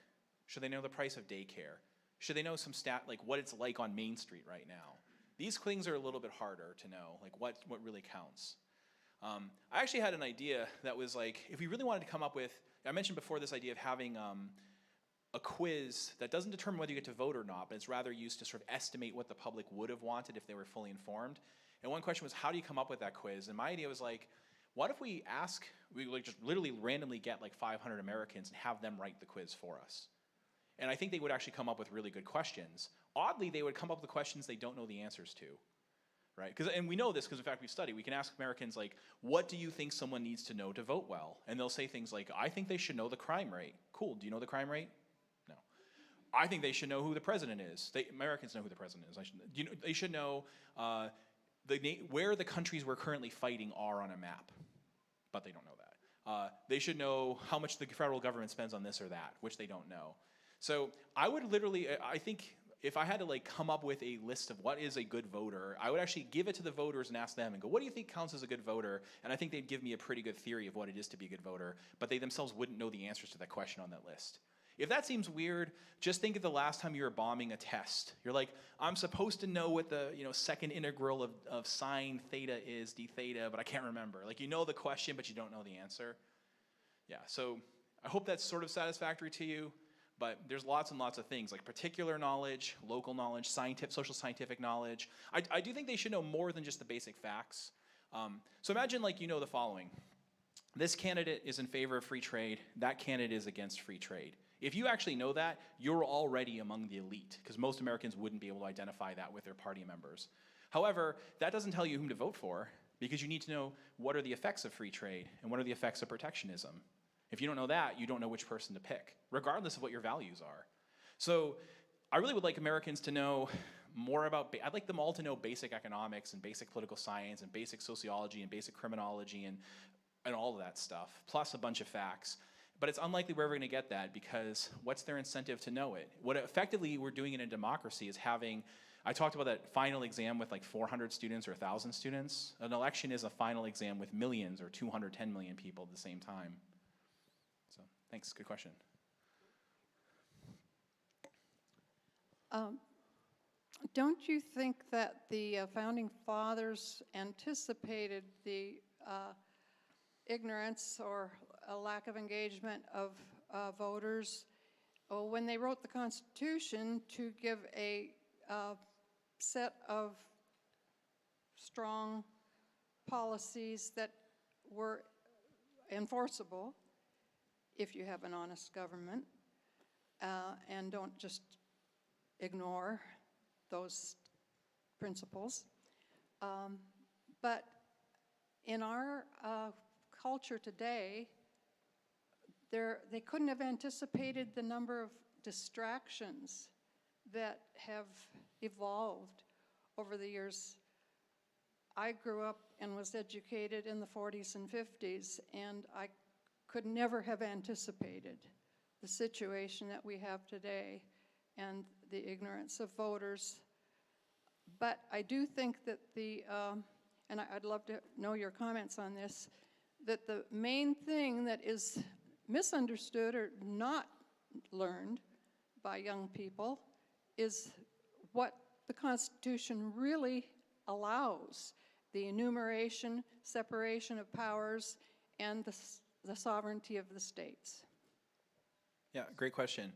Speaker 3: Should they know the price of daycare? Should they know some stat, like what it's like on Main Street right now? These things are a little bit harder to know, like what really counts. I actually had an idea that was like, if we really wanted to come up with, I mentioned before this idea of having a quiz that doesn't determine whether you get to vote or not, but it's rather used to sort of estimate what the public would have wanted if they were fully informed. And one question was, how do you come up with that quiz? And my idea was like, what if we like just literally randomly get like 500 Americans and have them write the quiz for us? And I think they would actually come up with really good questions. Oddly, they would come up with questions they don't know the answers to, right? And we know this because in fact we study. We can ask Americans like, what do you think someone needs to know to vote well? And they'll say things like, I think they should know the crime rate. Cool, do you know the crime rate? No. I think they should know who the president is. Americans know who the president is. They should know where the countries we're currently fighting are on a map, but they don't know that. They should know how much the federal government spends on this or that, which they don't know. So I would literally, I think if I had to like come up with a list of what is a good voter, I would actually give it to the voters and ask them and go, what do you think counts as a good voter? And I think they'd give me a pretty good theory of what it is to be a good voter, but they themselves wouldn't know the answers to that question on that list. If that seems weird, just think of the last time you were bombing a test. You're like, I'm supposed to know what the second integral of sine theta is, d theta, but I can't remember. Like, you know the question, but you don't know the answer. Yeah, so I hope that's sort of satisfactory to you, but there's lots and lots of things, like particular knowledge, local knowledge, social scientific knowledge. I do think they should know more than just the basic facts. So imagine like the following. This candidate is in favor of free trade. That candidate is against free trade. If you actually know that, you're already among the elite, because most Americans wouldn't be able to identify that with their party members. However, that doesn't tell you whom to vote for, because you need to know what are the effects of free trade and what are the effects of protectionism. If you don't know that, you don't know which person to pick, regardless of what your values are. So I really would like Americans to know more about, I'd like them all to know basic economics and basic political science and basic sociology and basic criminology and all of that stuff, plus a bunch of facts. But it's unlikely we're ever going to get that, because what's their incentive to know it? What effectively we're doing in a democracy is having, I talked about that final exam with like 400 students or 1,000 students. An election is a final exam with millions or 210 million people at the same time. So thanks, good question.
Speaker 9: Don't you think that the founding fathers anticipated the ignorance or a lack of engagement of voters when they wrote the Constitution to give a set of strong policies that were enforceable if you have an honest government and don't just ignore those principles. But in our culture today, they couldn't have anticipated the number of distractions that have evolved over the years. I grew up and was educated in the 40s and 50s, and I could never have anticipated the situation that we have today and the ignorance of voters. But I do think that and I'd love to know your comments on this, that the main thing that is misunderstood or not learned by young people is what the Constitution really allows: the enumeration, separation of powers, and the sovereignty of the states.
Speaker 3: Yeah, great question.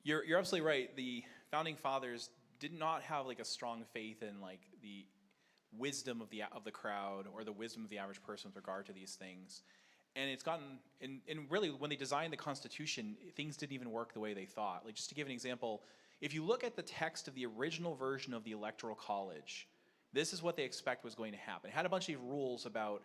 Speaker 3: You're absolutely right. The founding fathers did not have like a strong faith in like the wisdom of the crowd or the wisdom of the average person with regard to these things. And it's gotten, and really when they designed the Constitution, things didn't even work the way they thought. Like, just to give an example, if you look at the text of the original version of the Electoral College, this is what they expect was going to happen. It had a bunch of rules about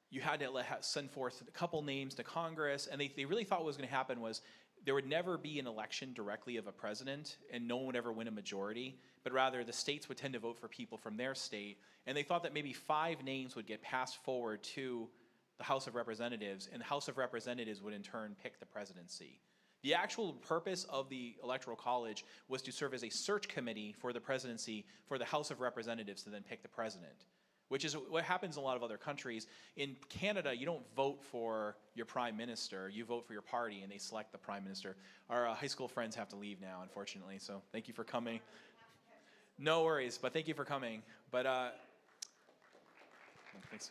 Speaker 3: you had to send forth a couple names to Congress, and they really thought what was going to happen was there would never be an election directly of a president, and no one would ever win a majority, but rather the states would tend to vote for people from their state, and they thought that maybe 5 names would get passed forward to the House of Representatives, and the House of Representatives would in turn pick the presidency. The actual purpose of the Electoral College was to serve as a search committee for the presidency for the House of Representatives to then pick the president, which is what happens in a lot of other countries. In Canada, you don't vote for your prime minister, you vote for your party and they select the prime minister. Our high school friends have to leave now, unfortunately, so thank you for coming. No worries, but thank you for coming. But thanks.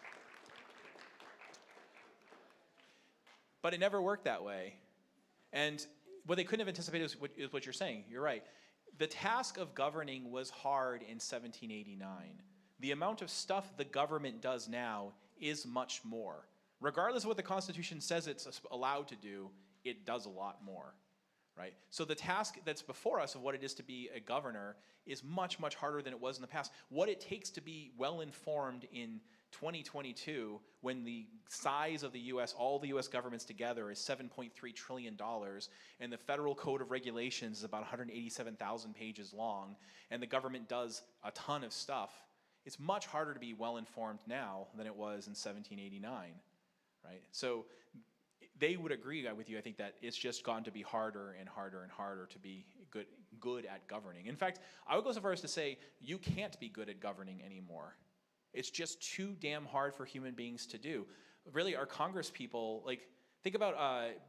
Speaker 3: But it never worked that way. And what they couldn't have anticipated is what you're saying. You're right. The task of governing was hard in 1789. The amount of stuff the government does now is much more. Regardless of what the Constitution says it's allowed to do, it does a lot more, right? So the task that's before us of what it is to be a governor is much, much harder than it was in the past. What it takes to be well-informed in 2022, when the size of the U.S., all the U.S. governments together is $7.3 trillion, and the Federal Code of Regulations is about 187,000 pages long, and the government does a ton of stuff, it's much harder to be well-informed now than it was in 1789, right? So they would agree with you, I think, that it's just gone to be harder and harder and harder to be good at governing. In fact, I would go so far as to say you can't be good at governing anymore. It's just too damn hard for human beings to do. Really, our Congress people, like, think about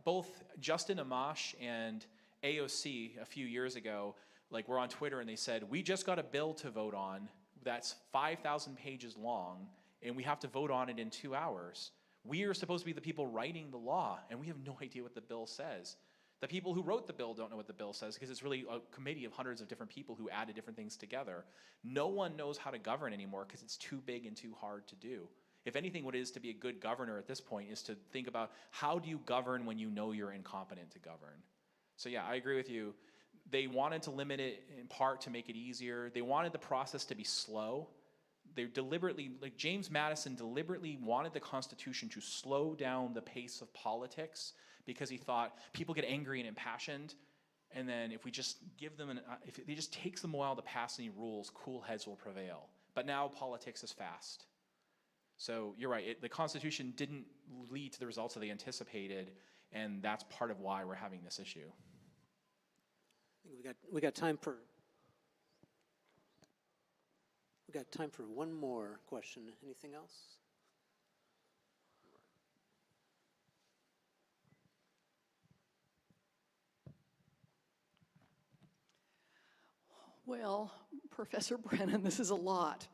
Speaker 3: both Justin Amash and AOC a few years ago, like, were on Twitter and they said, we just got a bill to vote on that's 5,000 pages long, and we have to vote on it in 2 hours. We are supposed to be the people writing the law, and we have no idea what the bill says. The people who wrote the bill don't know what the bill says because it's really a committee of hundreds of different people who added different things together. No one knows how to govern anymore because it's too big and too hard to do. If anything, what it is to be a good governor at this point is to think about how do you govern when you know you're incompetent to govern. So yeah, I agree with you. They wanted to limit it in part to make it easier. They wanted the process to be slow. They deliberately, like James Madison deliberately wanted the Constitution to slow down the pace of politics because he thought people get angry and impassioned, and then if we just give them, if it just takes them a while to pass any rules, cool heads will prevail. But now politics is fast. So you're right, the Constitution didn't lead to the results that they anticipated, and that's part of why we're having this issue.
Speaker 4: I think we got time for one more question. Anything else?
Speaker 10: Well, Professor Brennan, this is a lot.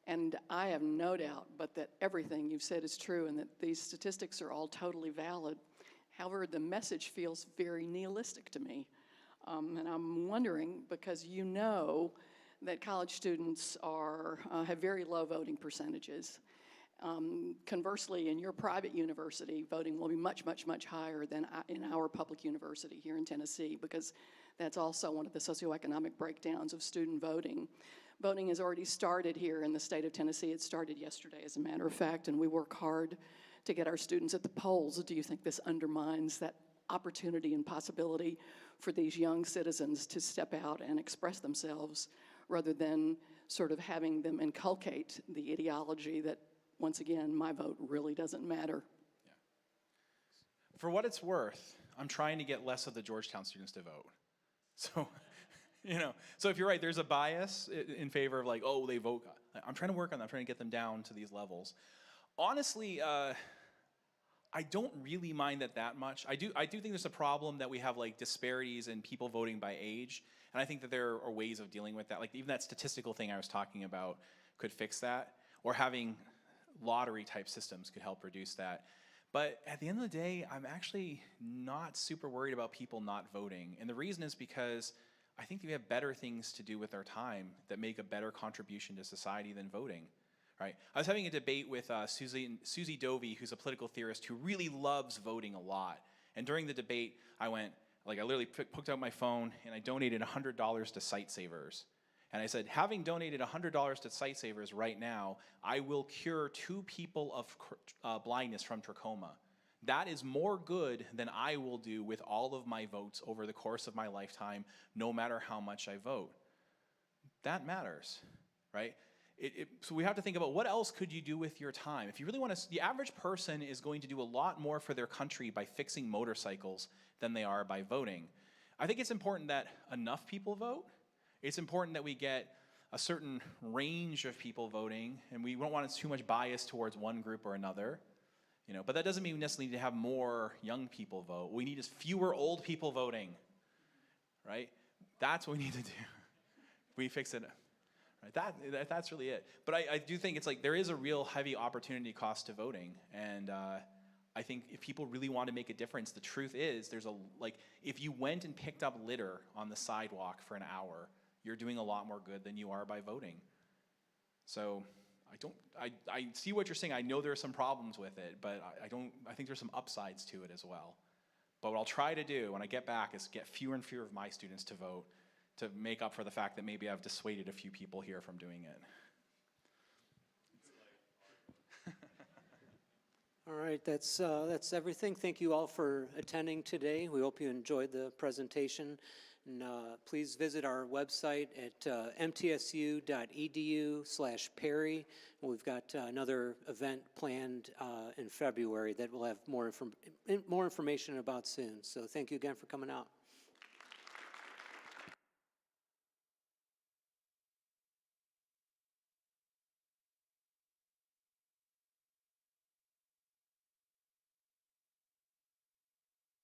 Speaker 10: And I have no doubt but that everything you've said is true and that these statistics are all totally valid. However, the message feels very nihilistic to me. And I'm wondering, because you know that college students have very low voting percentages. Conversely, in your private university, voting will be much, much, much higher than in our public university here in Tennessee, because that's also one of the socioeconomic breakdowns of student voting. Voting has already started here in the state of Tennessee. It started yesterday, as a matter of fact, and we work hard to get our students at the polls. Do you think this undermines that opportunity and possibility for these young citizens to step out and express themselves, rather than sort of having them inculcate the ideology that, once again, my vote really doesn't matter?
Speaker 3: Yeah. For what it's worth, I'm trying to get less of the Georgetown students to vote. So, so if you're right, there's a bias in favor of like, oh, they vote. I'm trying to work on that. I'm trying to get them down to these levels. Honestly, I don't really mind that much. I do think there's a problem that we have like disparities in people voting by age, and I think that there are ways of dealing with that. Like even that statistical thing I was talking about could fix that, or having lottery type systems could help reduce that. But at the end of the day, I'm actually not super worried about people not voting. And the reason is because I think that we have better things to do with our time that make a better contribution to society than voting, right? I was having a debate with Susie Dovey, who's a political theorist who really loves voting a lot. And during the debate, I literally picked out my phone and I donated $100 to Sight Savers. And I said, having donated $100 to Sight Savers right now, I will cure 2 people of blindness from trachoma. That is more good than I will do with all of my votes over the course of my lifetime, no matter how much I vote. That matters, right? So we have to think about what else could you do with your time. If you really want to, the average person is going to do a lot more for their country by fixing motorcycles than they are by voting. I think it's important that enough people vote. It's important that we get a certain range of people voting, and we don't want too much bias towards one group or another. But that doesn't mean we necessarily need to have more young people vote. What we need is fewer old people voting, right? That's what we need to do. We fix it. Right? That's really it. But I do think it's like there is a real heavy opportunity cost to voting, and I think if people really want to make a difference, the truth is if you went and picked up litter on the sidewalk for an hour, you're doing a lot more good than you are by voting. So I see what you're saying. I know there are some problems with it, but I think there's some upsides to it as well. But what I'll try to do when I get back is get fewer and fewer of my students to vote, to make up for the fact that maybe I've dissuaded a few people here from doing it.
Speaker 4: All right, that's everything. Thank you all for attending today. We hope you enjoyed the presentation. And please visit our website at mtsu.edu/Perry. We've got another event planned in February that we'll have more information about soon. So thank you again for coming out.